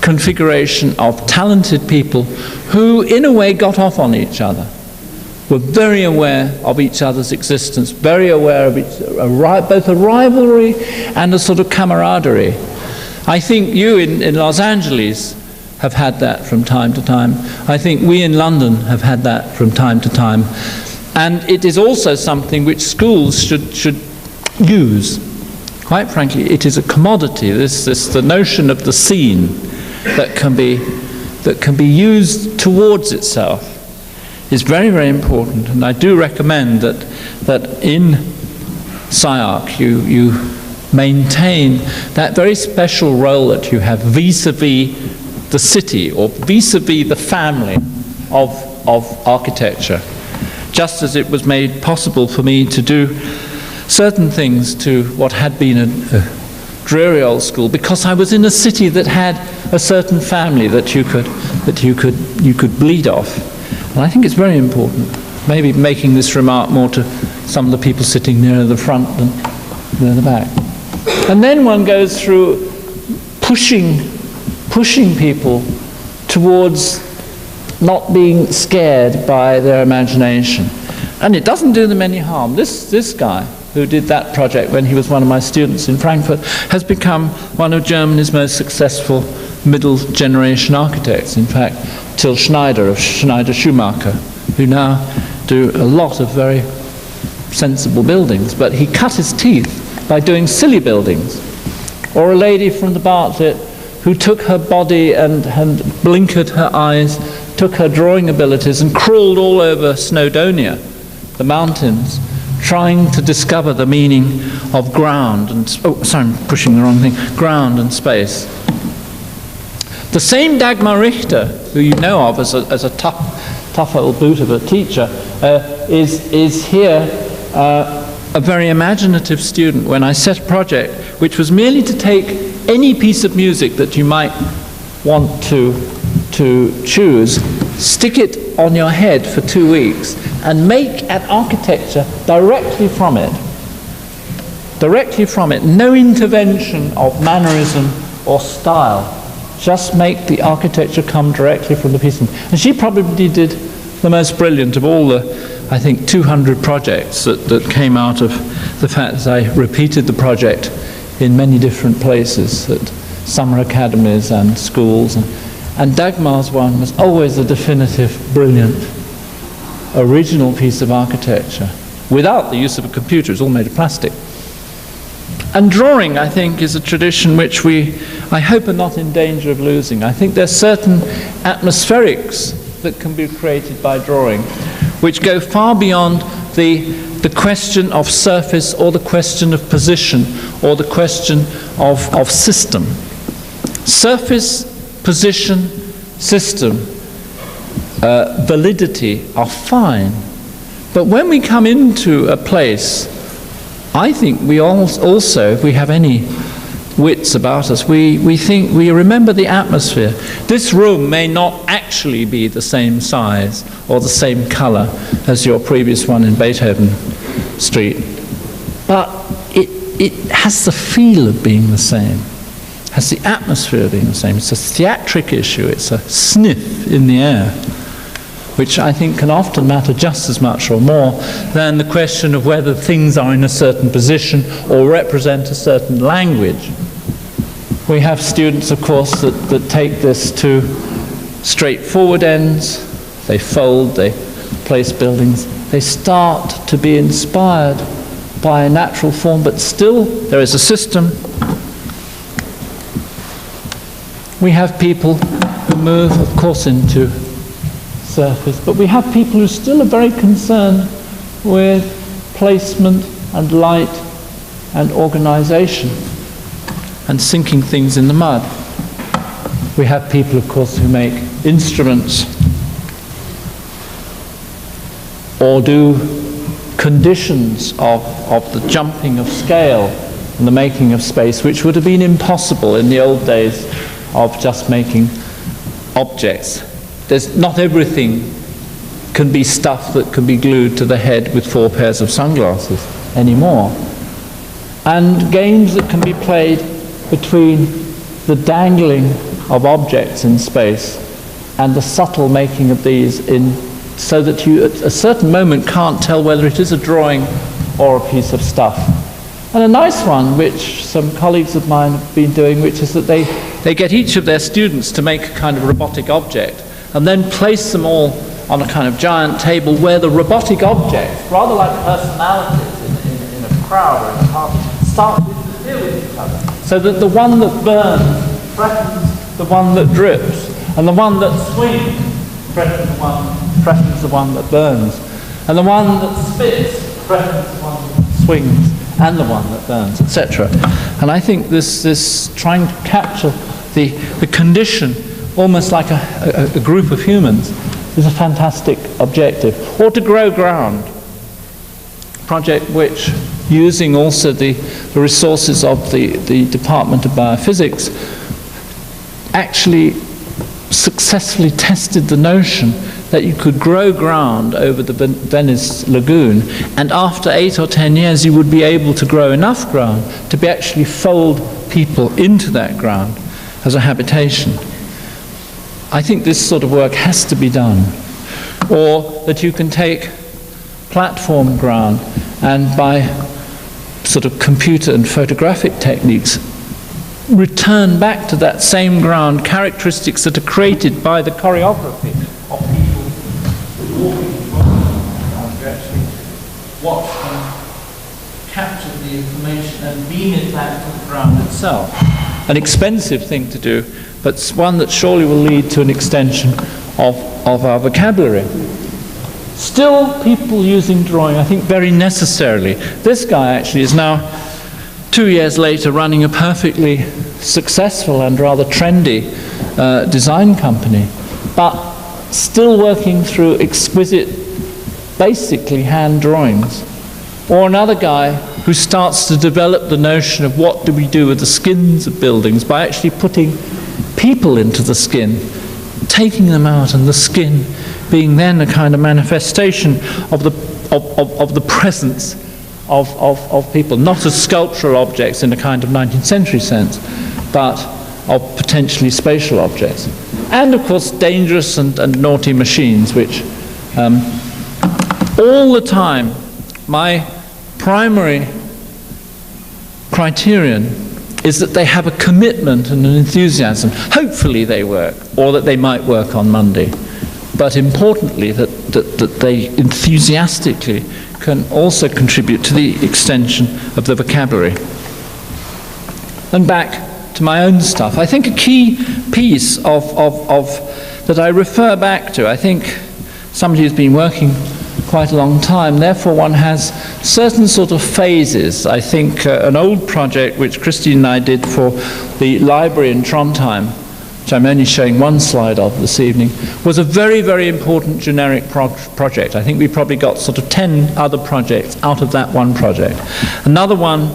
configuration of talented people who, in a way, got off on each other, were very aware of each other's existence, very aware of both a rivalry and a sort of camaraderie. I think you in Los Angeles have had that from time to time. I think we in London have had that from time to time. And it is also something which schools should use. Quite frankly, it is a commodity. The notion of the scene that can be used towards itself is very, very important. And I do recommend that in SCI-Arc you maintain that very special role that you have vis-a-vis the city, or vis-a-vis the family of architecture, just as it was made possible for me to do certain things to what had been a dreary old school, because I was in a city that had a certain family that you could bleed off. And I think it's very important, maybe making this remark more to some of the people sitting nearer the front than near the back. And then one goes through pushing people towards not being scared by their imagination. And it doesn't do them any harm. This guy who did that project when he was one of my students in Frankfurt has become one of Germany's most successful middle generation architects. In fact, Till Schneider of Schneider Schumacher, who now do a lot of very sensible buildings. But he cut his teeth by doing silly buildings. Or a lady from the Bartlett who took her body and blinkered her eyes, took her drawing abilities and crawled all over Snowdonia, the mountains, trying to discover the meaning of ground and, oh, sorry, I'm pushing the wrong thing, ground and space. The same Dagmar Richter, who you know of as a tough old boot of a teacher, is here a very imaginative student when I set a project which was merely to take any piece of music that you might want to choose, stick it on your head for 2 weeks, and make an architecture directly from it. Directly from it. No intervention of mannerism or style. Just make the architecture come directly from the piece. And she probably did the most brilliant of all the, I think, 200 projects that came out of the fact that I repeated the project in many different places, at summer academies and schools. And Dagmar's one was always a definitive, brilliant, original piece of architecture, without the use of a computer. It's all made of plastic. And drawing, I think, is a tradition which I hope, are not in danger of losing. I think there's certain atmospherics that can be created by drawing, which go far beyond the question of surface, or the question of position, or the question of system. Surface, position, system, validity are fine. But when we come into a place, I think we also, if we have any wits about us, we remember the atmosphere. This room may not actually be the same size or the same color as your previous one in Beethoven Street, but it has the feel of being the same, has the atmosphere of being the same. It's a theatric issue, it's a sniff in the air, which I think can often matter just as much or more than the question of whether things are in a certain position or represent a certain language. We have students, of course, that take this to straightforward ends. They fold, they place buildings. They start to be inspired by a natural form, but still there is a system. We have people who move, of course, into surface, but we have people who still are very concerned with placement and light and organization and sinking things in the mud. We have people, of course, who make instruments or do conditions of the jumping of scale and the making of space, which would have been impossible in the old days of just making objects. Not everything can be stuff that can be glued to the head with 4 pairs of sunglasses anymore. And games that can be played between the dangling of objects in space and the subtle making of these so that you at a certain moment can't tell whether it is a drawing or a piece of stuff. And a nice one, which some colleagues of mine have been doing, which is that they get each of their students to make a kind of robotic object and then place them all on a kind of giant table where the robotic objects, rather like personalities in a crowd or in a party, start to interfere with each other. So that the one that burns threatens the one that drips, and the one that swings threatens the one that burns, and the one that spits threatens the one that swings, and the one that burns, etc. And I think this trying to capture the condition almost like a group of humans, is a fantastic objective. Or to grow ground, project which, using also the resources of the Department of Biophysics, actually successfully tested the notion that you could grow ground over the Venice lagoon, and after 8 or 10 years you would be able to grow enough ground to be actually fold people into that ground as a habitation. I think this sort of work has to be done. Or that you can take platform ground and by sort of computer and photographic techniques return back to that same ground characteristics that are created by the choreography of people walking around. You actually watch and capture the information and beam it back to the ground itself. An expensive thing to do, but one that surely will lead to an extension of our vocabulary. Still, people using drawing, I think, very necessarily. This guy actually is now, 2 years later, running a perfectly successful and rather trendy design company, but still working through exquisite, basically hand drawings. Or another guy who starts to develop the notion of what do we do with the skins of buildings by actually putting people into the skin, taking them out, and the skin being then a kind of manifestation of the presence of people, not as sculptural objects in a kind of 19th century sense, but of potentially spatial objects. And of course dangerous and naughty machines, which all the time my primary criterion is that they have a commitment and an enthusiasm. Hopefully they work, or that they might work on Monday. But importantly, that they enthusiastically can also contribute to the extension of the vocabulary. And back to my own stuff. I think a key piece that I refer back to, I think somebody who's been working quite a long time, therefore one has certain sort of phases. I think an old project which Christine and I did for the library in Trondheim, which I'm only showing one slide of this evening, was a very, very important generic project. I think we probably got sort of 10 other projects out of that one project. Another one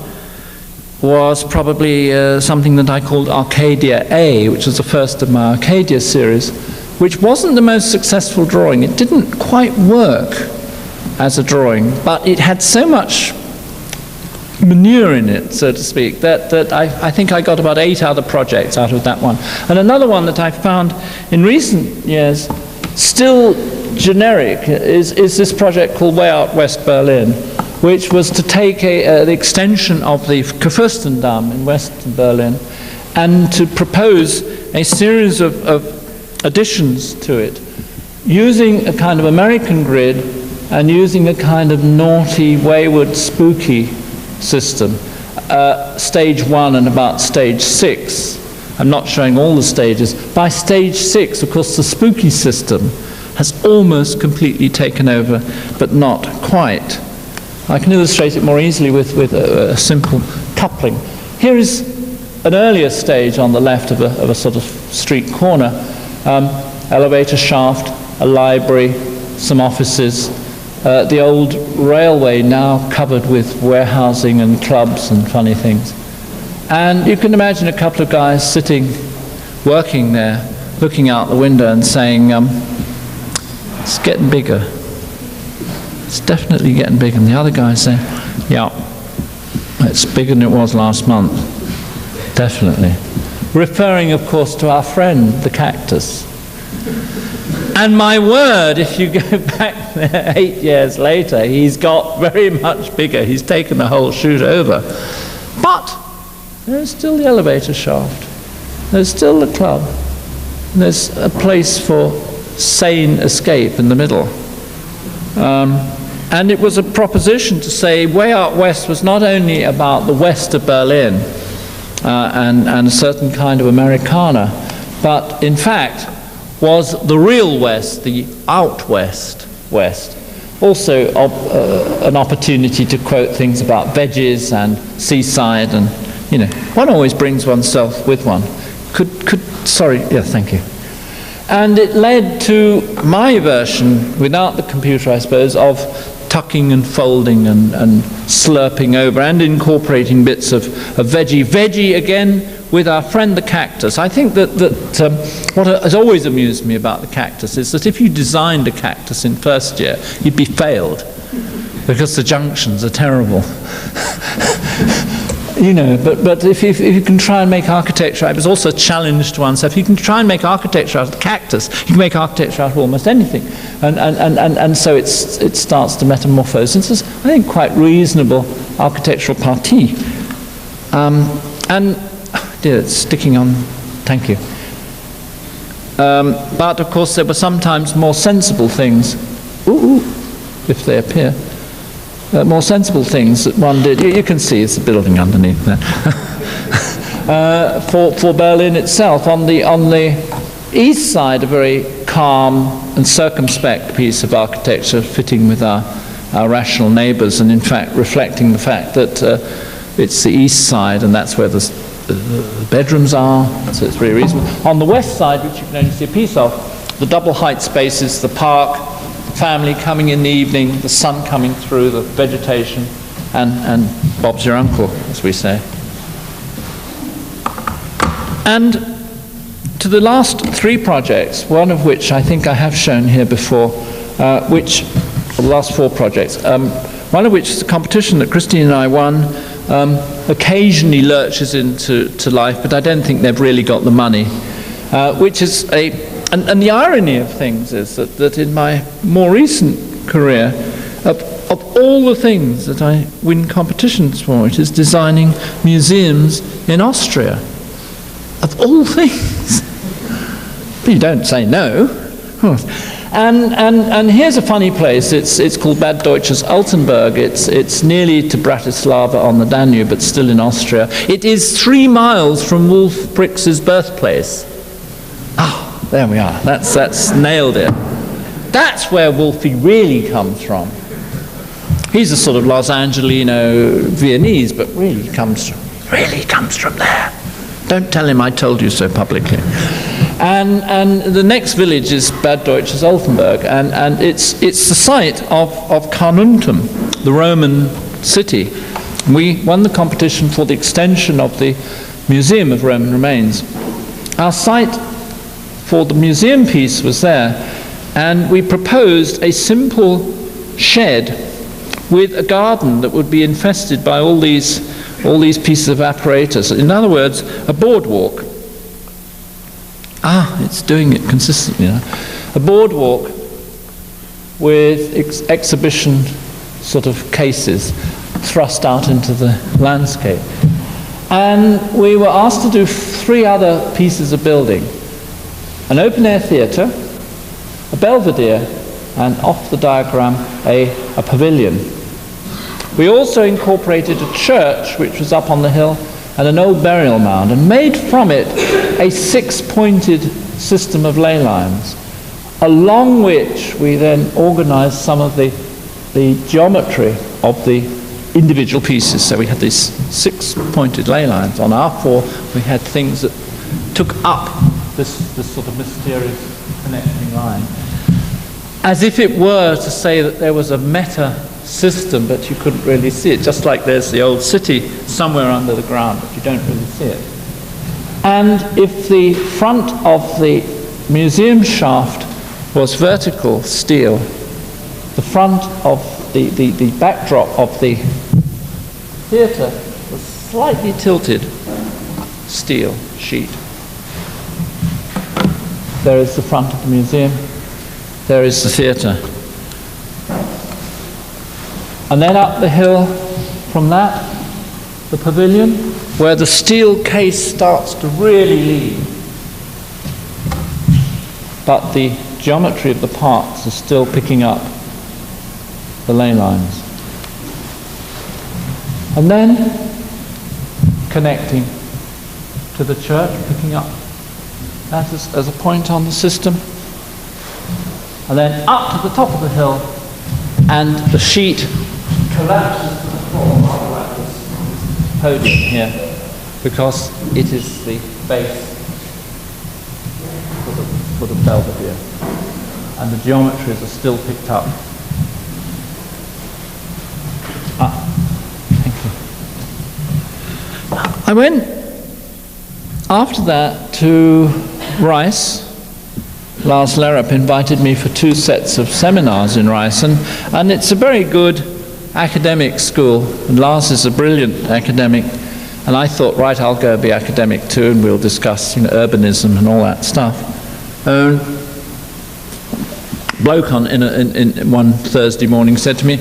was probably something that I called Arcadia A, which was the first of my Arcadia series, which wasn't the most successful drawing. It didn't quite work as a drawing, but it had so much manure in it, so to speak, that I think I got about 8 other projects out of that one. And another one that I found in recent years, still generic, is this project called Way Out West Berlin, which was to take the extension of the Kurfürstendamm in West Berlin and to propose a series of additions to it, using a kind of American grid and using a kind of naughty, wayward, spooky system. Stage 1 and about stage 6. I'm not showing all the stages. By stage 6, of course, the spooky system has almost completely taken over, but not quite. I can illustrate it more easily with a simple coupling. Here is an earlier stage on the left of a sort of street corner. Elevator shaft, a library, some offices, the old railway now covered with warehousing and clubs and funny things. And you can imagine a couple of guys sitting, working there, looking out the window and saying, it's getting bigger. It's definitely getting bigger. And the other guys say, yeah, it's bigger than it was last month. Definitely. Referring, of course, to our friend, the cactus. And my word, if you go back there 8 years later, he's got very much bigger. He's taken the whole shoot over. But there's still the elevator shaft. There's still the club. There's a place for sane escape in the middle. And it was a proposition to say Way Out West was not only about the west of Berlin and a certain kind of Americana, but in fact was the real West, the out West. Also an opportunity to quote things about veggies and seaside, and you know, one always brings oneself with one. Sorry, yeah, thank you. And it led to my version, without the computer I suppose, of tucking and folding and slurping over and incorporating bits of veggie. Veggie again with our friend the cactus. I think that what has always amused me about the cactus is that if you designed a cactus in first year, you'd be failed because the junctions are terrible. You know, but if you can try and make architecture, it was also a challenge to oneself. If you can try and make architecture out of the cactus, you can make architecture out of almost anything. And so it starts to metamorphose into, I think, quite reasonable architectural partie. Dear, it's sticking on, thank you. But of course there were sometimes more sensible things, if they appear. More sensible things that one did. You can see it's a building underneath there. For Berlin itself, on the east side, a very calm and circumspect piece of architecture, fitting with our rational neighbours, and in fact reflecting the fact that it's the east side, and that's where the bedrooms are. So it's very reasonable. On the west side, which you can only see a piece of, the double height spaces, the park, family coming in the evening, the sun coming through, the vegetation, and Bob's your uncle, as we say. And to the last three projects, one of which I think I have shown here before, the last four projects, one of which is a competition that Christine and I won, occasionally lurches into life, but I don't think they've really got the money, which is and the irony of things is that in my more recent career, of all the things that I win competitions for, it is designing museums in Austria. Of all things. But you don't say no. And here's a funny place. It's called Bad Deutsches Altenburg. It's nearly to Bratislava on the Danube, but still in Austria. It is 3 miles from Wolf Brix's birthplace. There we are. That's nailed it. That's where Wolfie really comes from. He's a sort of Los Angelino Viennese, but really comes from there. Don't tell him I told you so publicly. And the next village is Bad Deutsches Altenburg, and it's the site of Carnuntum, the Roman city. We won the competition for the extension of the Museum of Roman Remains. Our site for the museum piece was there, and we proposed a simple shed with a garden that would be infested by all these pieces of apparatus. In other words, a boardwalk. It's doing it consistently now. A boardwalk with exhibition sort of cases thrust out into the landscape. And we were asked to do 3 other pieces of building. An open-air theatre, a belvedere, and off the diagram, a pavilion. We also incorporated a church, which was up on the hill, and an old burial mound, and made from it a 6-pointed system of ley lines, along which we then organized some of the geometry of the individual pieces. So we had these 6-pointed ley lines. On our 4, we had things that took up this sort of mysterious connecting line, as if it were to say that there was a meta system, but you couldn't really see it, just like there's the old city somewhere under the ground, but you don't really see it. And if the front of the museum shaft was vertical steel, the front of the backdrop of the theatre was slightly tilted steel sheet. There is the front of the museum, there is the theatre. And then up the hill from that, the pavilion, where the steel case starts to really lean. But the geometry of the parts is still picking up the ley lines. And then connecting to the church, picking up that as a point on the system. And then up to the top of the hill, and the sheet collapses to the floor, rather like this podium here, because it is the base for the foot of Belvedere. And the geometries are still picked up. Thank you. I went after that to Rice. Lars Lerup invited me for 2 sets of seminars in Rice, and it's a very good academic school, and Lars is a brilliant academic, and I thought, right, I'll go be academic too, and we'll discuss, urbanism and all that stuff. Bloke in one Thursday morning said to me,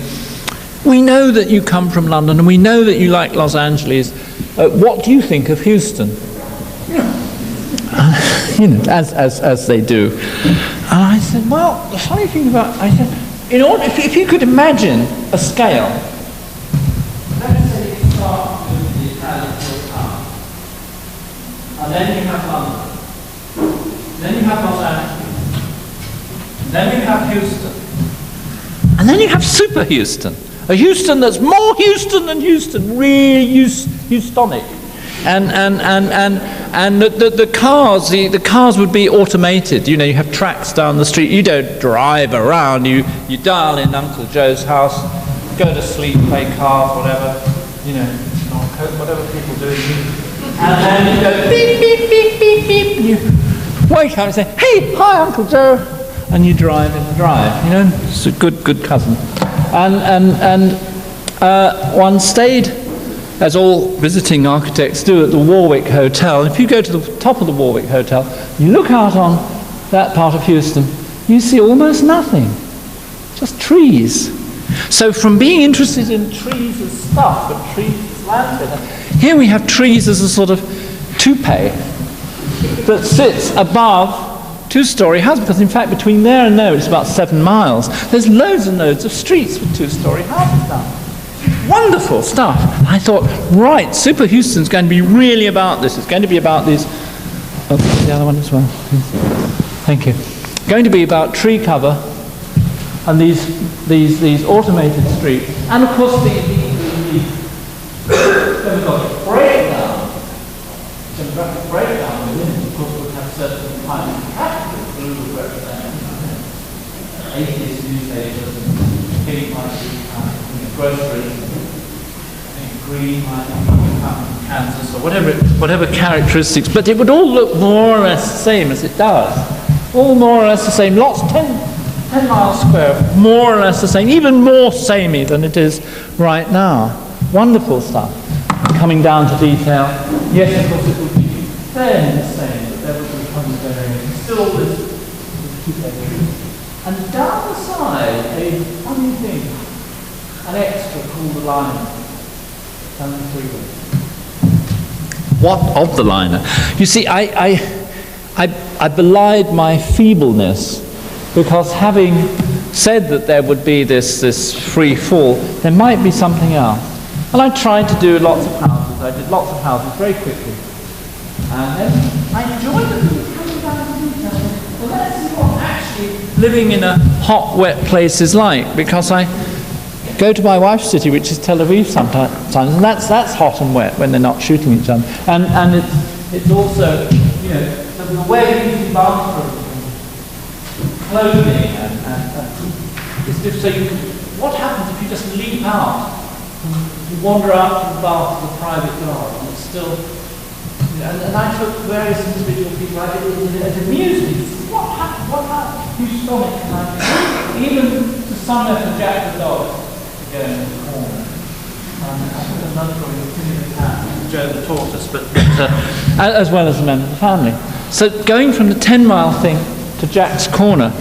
"We know that you come from London, and we know that you like Los Angeles. What do you think of Houston?" As they do. And I said, well, the funny thing about, I said, if you could imagine a scale, let's say you start with the Italian town, and then you have London, then you have Los Angeles, then you have Houston, and then you have Super Houston, a Houston that's more Houston than Houston, really Houstonic. And the cars would be automated. You have tracks down the street. You don't drive around. You dial in Uncle Joe's house, go to sleep, play cards, whatever. Whatever people do. And then you go beep beep beep beep beep. And you wake up and say, "Hey, hi, Uncle Joe," and you drive in the drive. It's a good cousin. And one stayed, as all visiting architects do, at the Warwick Hotel. If you go to the top of the Warwick Hotel, you look out on that part of Houston, you see almost nothing, just trees. So from being interested in trees as stuff and trees as landscape, here we have trees as a sort of toupee that sits above 2-story houses, because in fact between there and there it's about 7 miles. There's loads and loads of streets with 2-story houses now. Wonderful stuff. I thought, right, Super Houston's going to be really about this. It's going to be about these. Oh, the other one as well. Thank you. Going to be about tree cover and these automated streets, and of course the demographic breakdown within it. Of course, would have certain kinds of categories. Blue would represent atheist newspapers, and pink might be groceries. Green might be Kansas, or whatever characteristics, but it would all look more or less the same as it does. All more or less the same. Lots, 10 miles square, more or less the same, even more samey than it is right now. Wonderful stuff. Coming down to detail. Yes, of course, it would be fairly the same, but there would become variation. Still this two-bedroom. And down the side, a funny thing, an extra called the liner. What of the liner? You see, I belied my feebleness, because having said that there would be this free fall, there might be something else. And I tried to do lots of houses. I did lots of houses very quickly. And then I enjoyed it. Coming down to detail. Well, let's see what actually living in a hot, wet place is like, because I go to my wife's city, which is Tel Aviv sometimes, and that's hot and wet when they're not shooting each other. And it's also, the way you use the bathroom, clothing, and it's just so what happens if you just leap out, you wander out from the bath to the private yard, and it's still, and I took various individual people, it amused me. What happened? Houstonic can I be? Even to some level, Jack the dog. Go in the corner. I think another one is the cat, Joe the tortoise, but as well as a member of the family. So going from the 10-mile thing to Jack's corner,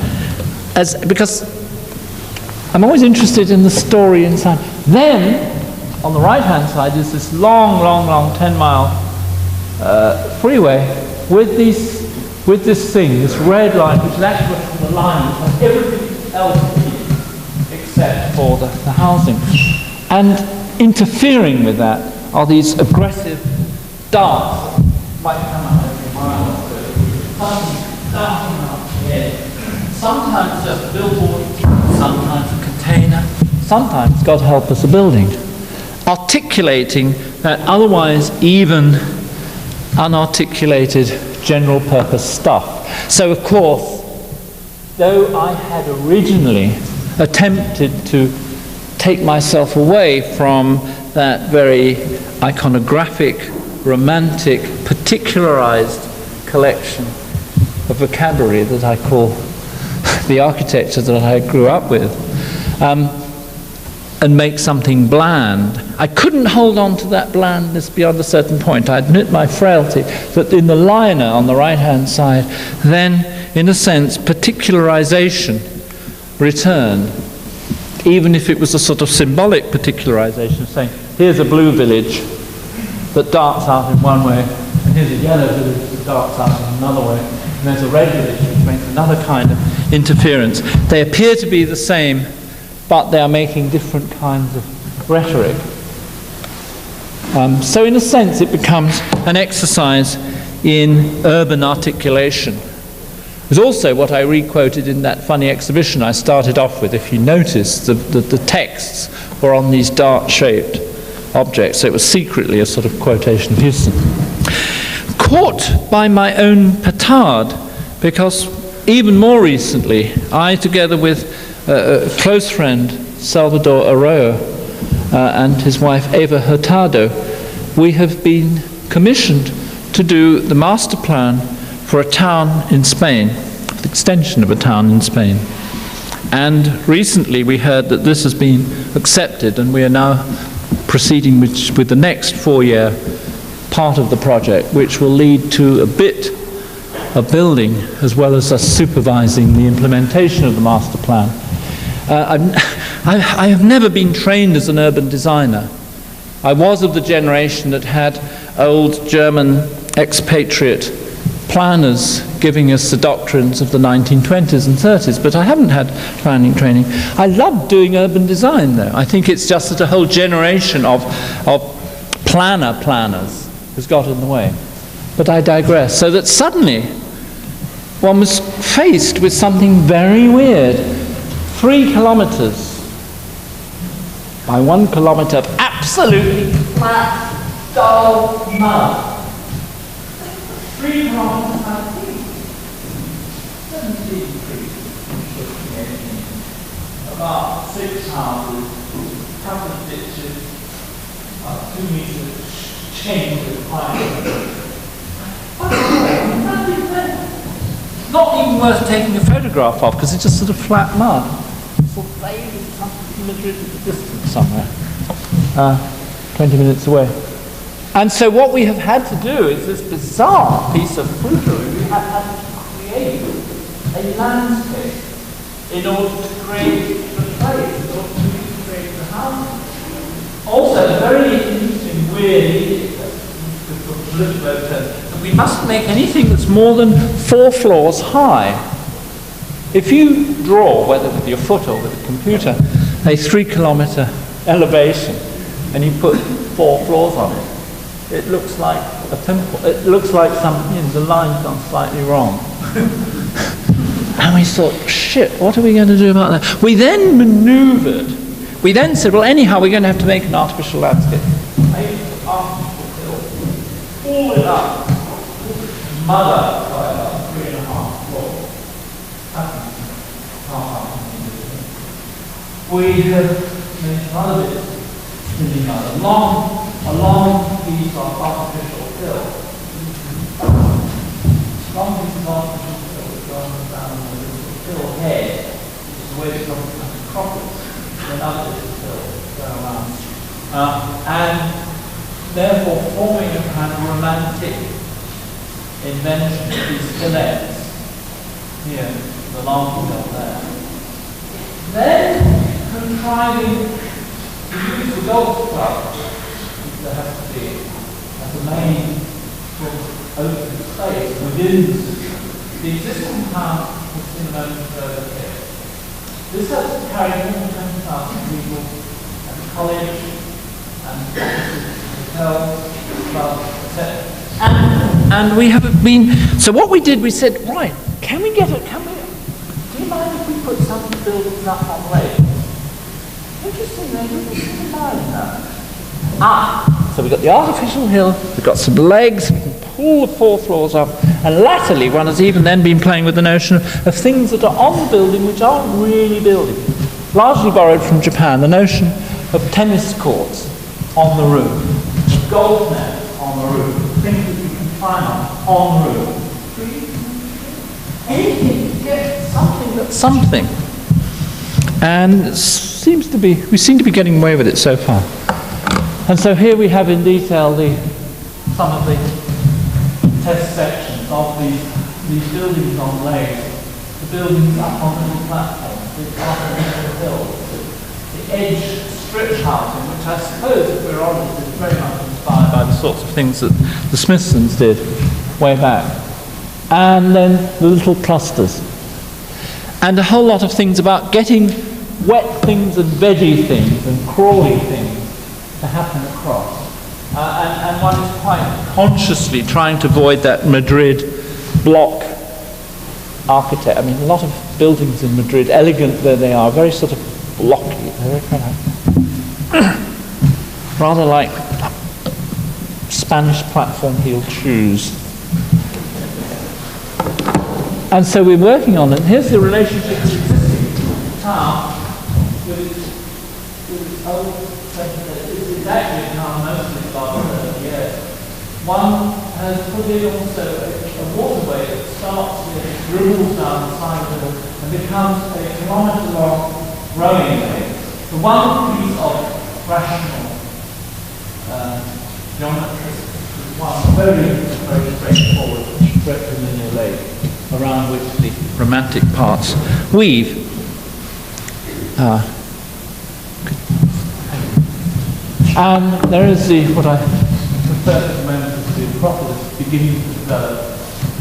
because I'm always interested in the story inside. Then, on the right-hand side is this long 10-mile freeway with this thing, this red line, which is actually the line which has everything else except for the housing. And interfering with that are these aggressive darts that might come out every mile or so. Sometimes darting out the edge. Sometimes just a billboard, sometimes a container, sometimes, God help us, a building. Articulating that otherwise even unarticulated general purpose stuff. So of course, though I had originally attempted to take myself away from that very iconographic, romantic, particularized collection of vocabulary that I call the architecture that I grew up with, and make something bland. I couldn't hold on to that blandness beyond a certain point. I admit my frailty, that in the liner on the right-hand side, then, in a sense, particularization returned, even if it was a sort of symbolic particularization, saying, here's a blue village that darts out in one way, and here's a yellow village that darts out in another way, and there's a red village which makes another kind of interference. They appear to be the same, but they are making different kinds of rhetoric. So in a sense it becomes an exercise in urban articulation. It was also what I re-quoted in that funny exhibition I started off with. If you notice, the texts were on these dart-shaped objects, so it was secretly a sort of quotation of Houston. Caught by my own petard, because even more recently, I, together with a close friend, Salvador Arroyo, and his wife Eva Hurtado, we have been commissioned to do the master plan for a town in Spain, the extension of a town in Spain. And recently we heard that this has been accepted, and we are now proceeding with the next 4-year part of the project, which will lead to a bit of building as well as us supervising the implementation of the master plan. I have never been trained as an urban designer. I was of the generation that had old German expatriate planners giving us the doctrines of the 1920s and 30s, but I haven't had planning training. I love doing urban design, though. I think it's just that a whole generation of planners has got in the way. But I digress. So that suddenly one was faced with something very weird. 3 kilometers by 1 kilometer of absolutely flat, dull mud. 3 kilometers, I think, 17 feet, about 6 houses, a couple of ditches, 2 meters chain with pipe. Not even worth taking a photograph of, because it's just sort of flat mud. Sort of vague in some imagery at the distance somewhere, 20 minutes away. And so what we have had to do is this bizarre piece of fruitery. We have had to create a landscape in order to create the place, in order to create the house. Also, a very interesting, weird that we mustn't make anything that's more than 4 floors high. If you draw, whether with your foot or with a computer, a 3-kilometer elevation, and you put 4 floors on it, it looks like a temple. It looks like the line's gone slightly wrong. And we thought, shit, what are we going to do about that? We then maneuvered. We then said, well, anyhow, we're going to have to make an artificial landscape. Made an artificial hill, pull it up, mud up by about 3.5 floors. We have made some other bits. A long piece of artificial hill. Long piece of artificial hill that goes down a little hill head, which is where it's got the crockets, and another bit of hill go around. And therefore forming a kind of romantic invention of these fillets. Here, the long hill there. Then contriving to use the golf club, there has to be as a main sort of open space within the system. The existing town is in the moment further here. This has to carry more than 20,000 people at the college and offices, hotels, clubs, etc. And we have been, so what we did, we said, right, do you mind if we put some buildings up on lake? Interesting, they didn't mind that. So we've got the artificial hill, we've got some legs, we can pull the 4 floors up, And latterly, one has even then been playing with the notion of things that are on the building which aren't really buildings. Largely borrowed from Japan, the notion of tennis courts on the roof, golf nets on the roof, things that you can climb on the roof. Anything to get something that's something. And we seem to be getting away with it so far. And so here we have in detail some of the test sections of these buildings on legs, the buildings up on little platforms, the artificial hills, the edge strip housing, which I suppose, if we're honest, is very much inspired by the sorts of things that the Smithsons did way back. And then the little clusters. And a whole lot of things about getting wet things and veggie things and crawly things to happen across. And one is quite consciously trying to avoid that Madrid block architect. I mean, a lot of buildings in Madrid, elegant though they are, very sort of blocky. They're kind of rather like Spanish platform-heeled shoes. And so we're working on it. Here's the relationship to the existing town with its old section. It's actually a town mostly about 30 years. One has put in also a waterway that starts here, dribbles down the side of it, and becomes a kilometre-long rowing lake. The one piece of rational geometry is one very, very straightforward rectilinear lake, around which the romantic parts weave. And there is what I refer to at the moment as the Acropolis beginning to develop,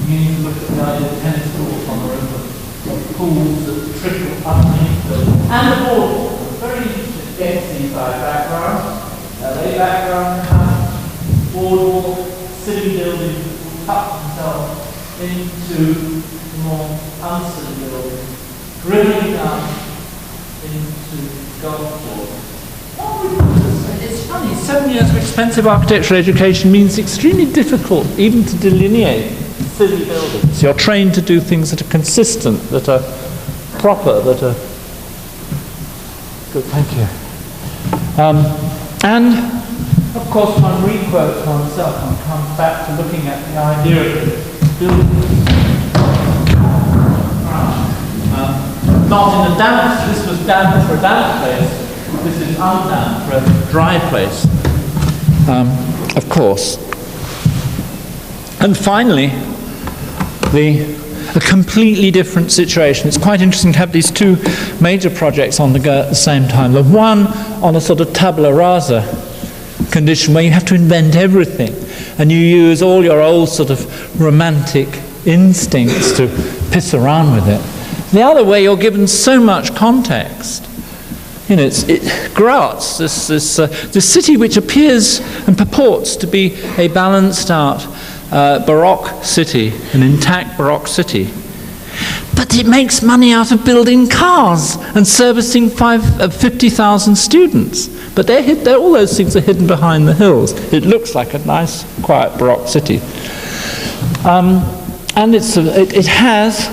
beginning to look at the idea of tennis courts on the river, pools that trickle underneath them, and the boardwalk, a very interesting side background, LA background, boardwalk, city buildings will tuck themselves into more uncity buildings, dribbling down into golf courses. It's funny, 7 years of expensive architectural education means extremely difficult even to delineate city buildings. You're trained to do things that are consistent, that are proper, that are good, thank you. And of course one requotes oneself and comes back to looking at the idea of buildings. Not in a damp, this was damp for a damp place, this is undamp for a dry place, of course. And finally, a completely different situation. It's quite interesting to have these two major projects on the go at the same time. The one on a sort of tabula rasa condition where you have to invent everything and you use all your old sort of romantic instincts to piss around with it. The other way, you're given so much context. You know, Graz, this city which appears and purports to be a balanced out Baroque city, an intact Baroque city. But it makes money out of building cars and servicing 50,000 students. But all those things are hidden behind the hills. It looks like a nice, quiet Baroque city. And it has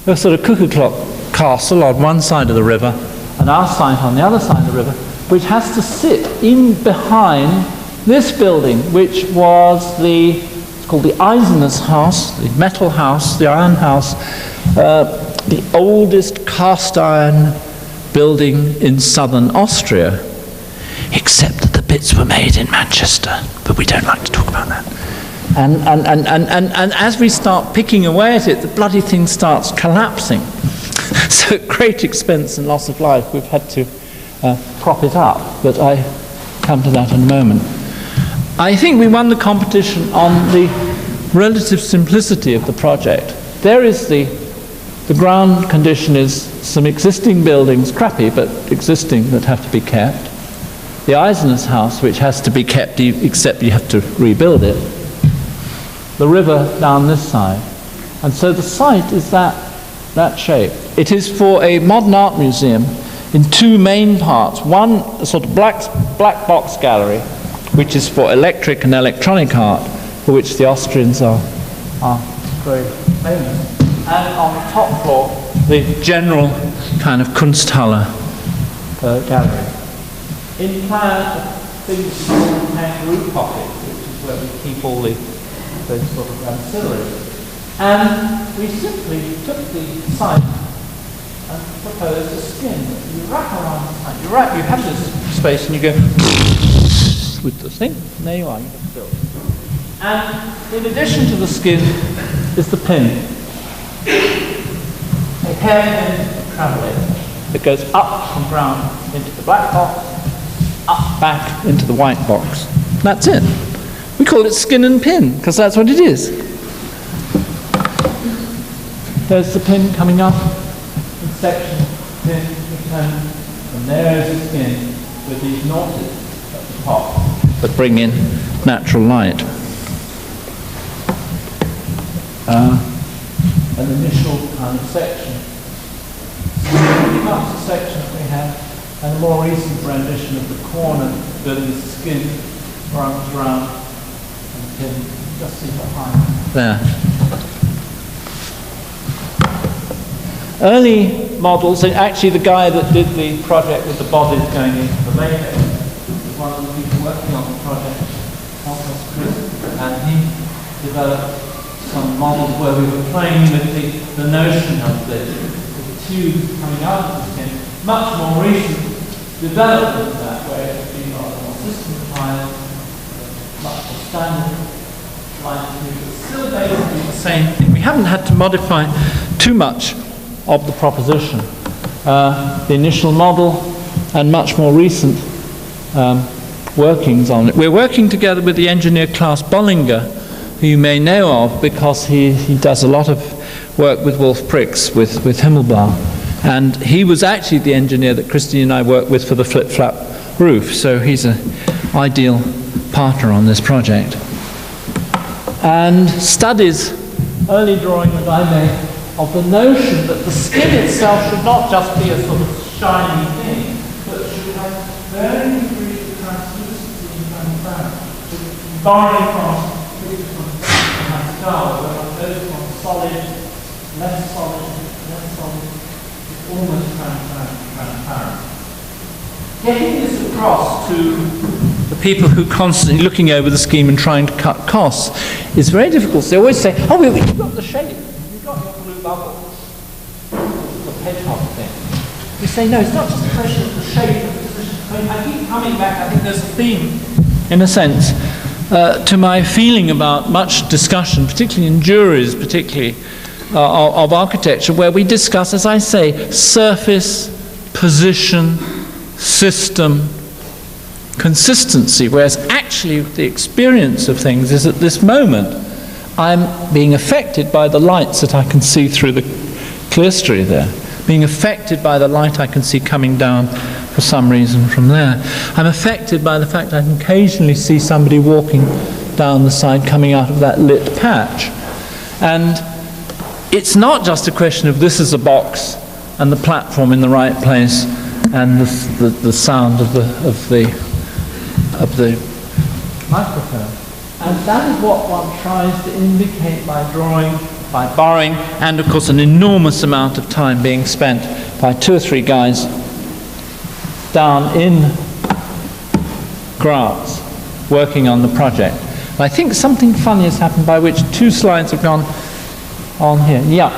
a sort of cuckoo clock castle on one side of the river and our site on the other side of the river, which has to sit in behind this building, which was it's called the Eisener's house, the metal house, the iron house, the oldest cast iron building in southern Austria, except that the bits were made in Manchester, but we don't like to talk about that. And as we start picking away at it, the bloody thing starts collapsing. So at great expense and loss of life, we've had to prop it up, but I come to that in a moment. I think we won the competition on the relative simplicity of the project. There is the ground condition is some existing buildings, crappy, but existing, that have to be kept. The Eisener's house, which has to be kept, except you have to rebuild it. The river down this side. And so the site is that shape. It is for a modern art museum in two main parts. One, a sort of black box gallery, which is for electric and electronic art, for which the Austrians are very famous. And on the top floor, the general kind of Kunsthalle gallery. In plan, things called kangaroo pocket, which is where we keep all those sort of ancillaries. And we simply took the site and proposed a skin that you wrap around the site. You have this space and you go with the thing, and there you are, you have built. And in addition to the skin is the pin. A hairpin travelator that goes up from ground into the black box, up back into the white box. That's it. We call it skin and pin because that's what it is. There's the pin coming up in section, pin, return, and there's the skin with these notches at the top that bring in natural light. An initial kind of section. Up the section that we have, and a more recent rendition of the corner building the skin runs around and the pin just see behind there. Early models, and actually the guy that did the project with the bodies going into the latex was one of the people working on the project, Kunsthaus Graz, and he developed some models where we were playing with the notion of the tube coming out of the skin. Much more recent development in that way has been a lot more systematized, much more standard line tube, but still basically the same thing. We haven't had to modify too much of the proposition. The initial model and much more recent workings on it. We're working together with the engineer Klaus Bollinger, who you may know of because he does a lot of work with Wolf Prix, with Himmelblau. And he was actually the engineer that Christine and I worked with for the flip-flap roof, so he's an ideal partner on this project. And studies, early drawing that I made, of the notion that the skin itself should not just be a sort of shiny thing, but should have varying degrees of translucency and transparency. Borrowing from Pascal, where it goes from solid, less solid, almost transparent. Getting this across to the people who are constantly looking over the scheme and trying to cut costs is very difficult. So they always say, oh, you've got the shape, you've got your blue bubbles, the hedgehog thing. We say, no, it's not just a question of the shape of the position. I mean, I keep coming back, I think there's a theme, in a sense, to my feeling about much discussion, particularly in juries, of architecture, where we discuss, as I say, surface, position, system, consistency, whereas actually the experience of things is at this moment I'm being affected by the lights that I can see through the clerestory there, being affected by the light I can see coming down for some reason from there. I'm affected by the fact I can occasionally see somebody walking down the side coming out of that lit patch. And it's not just a question of this is a box and the platform in the right place and the sound of the microphone. And that is what one tries to indicate by drawing, by borrowing, and of course an enormous amount of time being spent by 2 or 3 guys down in Graz working on the project. And I think something funny has happened by which 2 slides have gone on here. Yeah.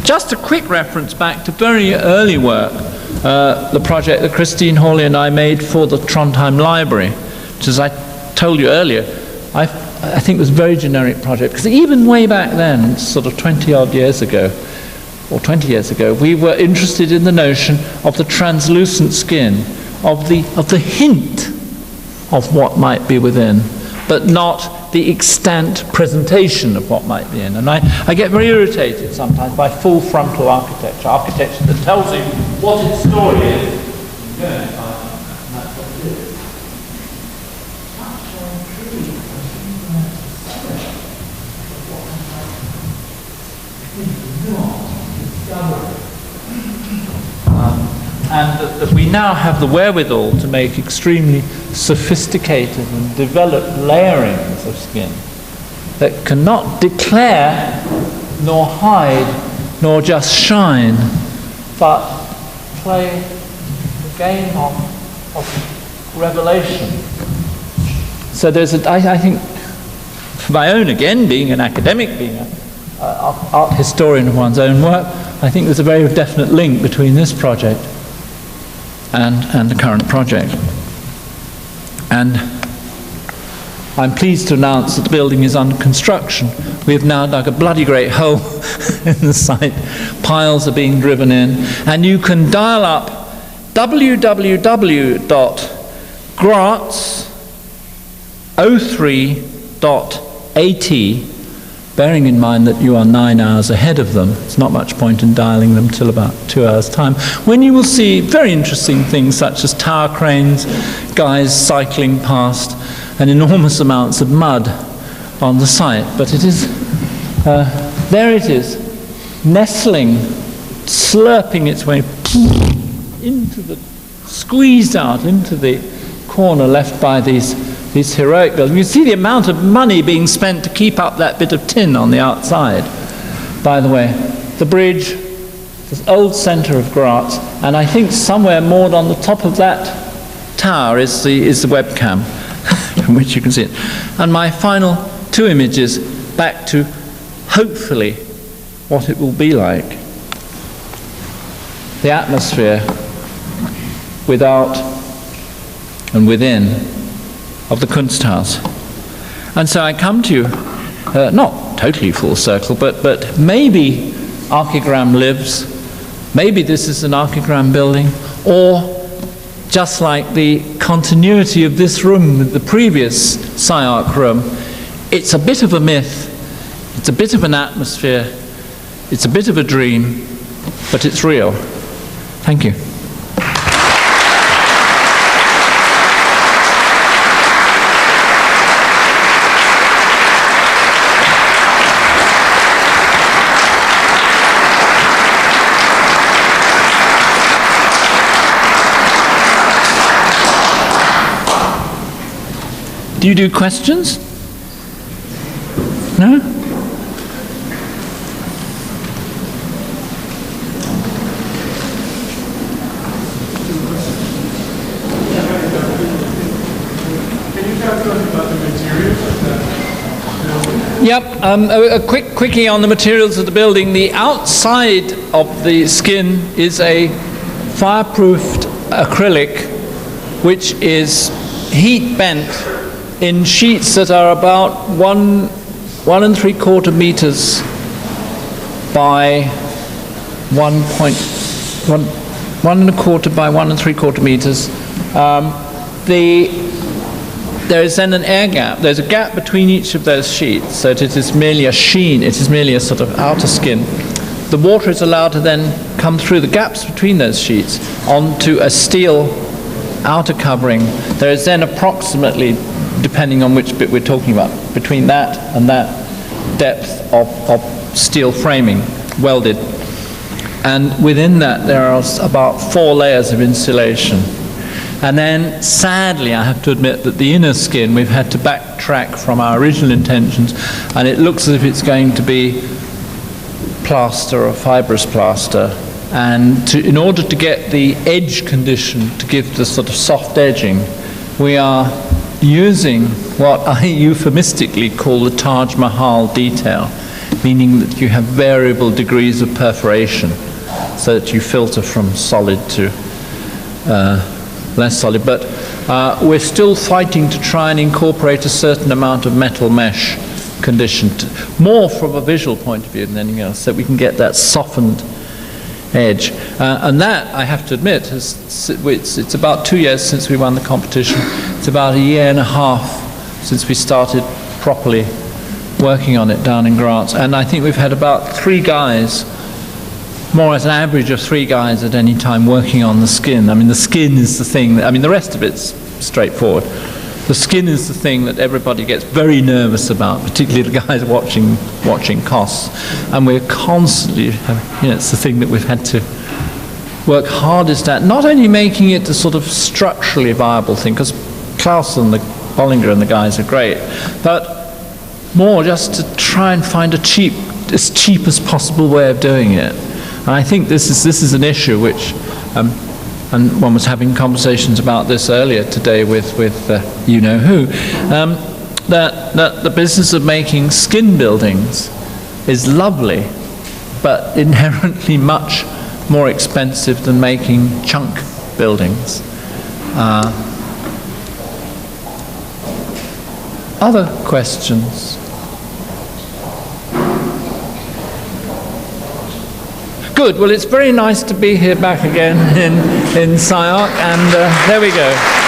Just a quick reference back to very early work, the project that Christine Hawley and I made for the Trondheim Library, which, as I told you earlier, I think was a very generic project, because even way back then, sort of 20-odd years ago, or 20 years ago, we were interested in the notion of the translucent skin, of the hint of what might be within, but not the extant presentation of what might be in. And I get very irritated sometimes by full frontal architecture, architecture that tells you what its story is. And that's what it is. And that we now have the wherewithal to make extremely sophisticated and developed layerings of skin. that cannot declare, nor hide, nor just shine, but play the game of revelation. So there's I think, for my own, again, being an academic, being an art historian of one's own work, I think there's a very definite link between this project and the current project. And I'm pleased to announce that the building is under construction. We have now dug a bloody great hole in the site. Piles are being driven in. And you can dial up www.graz03.at, bearing in mind that you are 9 hours ahead of them. It's not much point in dialing them till about 2 hours' time, when you will see very interesting things such as tower cranes, guys cycling past, and enormous amounts of mud on the site. But it is, there it is, nestling, slurping its way into the, squeezed out into the corner left by these heroic buildings. You see the amount of money being spent to keep up that bit of tin on the outside. By the way, the bridge, this old centre of Graz, and I think somewhere moored on the top of that tower is the webcam, from which you can see it. And my final two images back to, hopefully, what it will be like. The atmosphere without and within of the Kunsthaus. And so I come to you, not totally full circle, but maybe Archigram lives, maybe this is an Archigram building, or just like the continuity of this room with the previous SCI-Arc room, it's a bit of a myth, it's a bit of an atmosphere, it's a bit of a dream, but it's real. Thank you. Do you do questions? No? Can you talk to us about the materials of that building? Yep, a quickie on the materials of the building. The outside of the skin is a fireproofed acrylic which is heat bent in sheets that are about 1 1¾ meters by 1.1 1¼ by 1 3/4 meters. There is then an air gap. There's a gap between each of those sheets, so that it is merely a sheen. It is merely a sort of outer skin. The water is allowed to then come through the gaps between those sheets onto a steel outer covering. There is then approximately, depending on which bit we're talking about, between that and that depth of steel framing, welded. And within that there are about 4 layers of insulation. And then, sadly, I have to admit that the inner skin, we've had to backtrack from our original intentions, and it looks as if it's going to be plaster or fibrous plaster. And in order to get the edge condition to give the sort of soft edging, we are using what I euphemistically call the Taj Mahal detail, meaning that you have variable degrees of perforation, so that you filter from solid to less solid. But we're still fighting to try and incorporate a certain amount of metal mesh condition, more from a visual point of view than anything else, so we can get that softened edge. And that, I have to admit, it's about 2 years since we won the competition. It's about 1.5 years since we started properly working on it down in Graz. And I think we've had about 3 guys, more as an average of 3 guys at any time, working on the skin. I mean, the skin is the thing that, I mean, the rest of it's straightforward. The skin is the thing that everybody gets very nervous about, particularly the guys watching costs. And we're constantly, it's the thing that we've had to work hardest at, not only making it a sort of structurally viable thing, because Klaus and the Bollinger and the guys are great, but more just to try and find as cheap as possible way of doing it. And I think this is an issue which, and one was having conversations about this earlier today with you-know-who, that the business of making skin buildings is lovely, but inherently much more expensive than making chunk buildings. Other questions? Good. Well, it's very nice to be here back again in SCI-Arc, and there we go.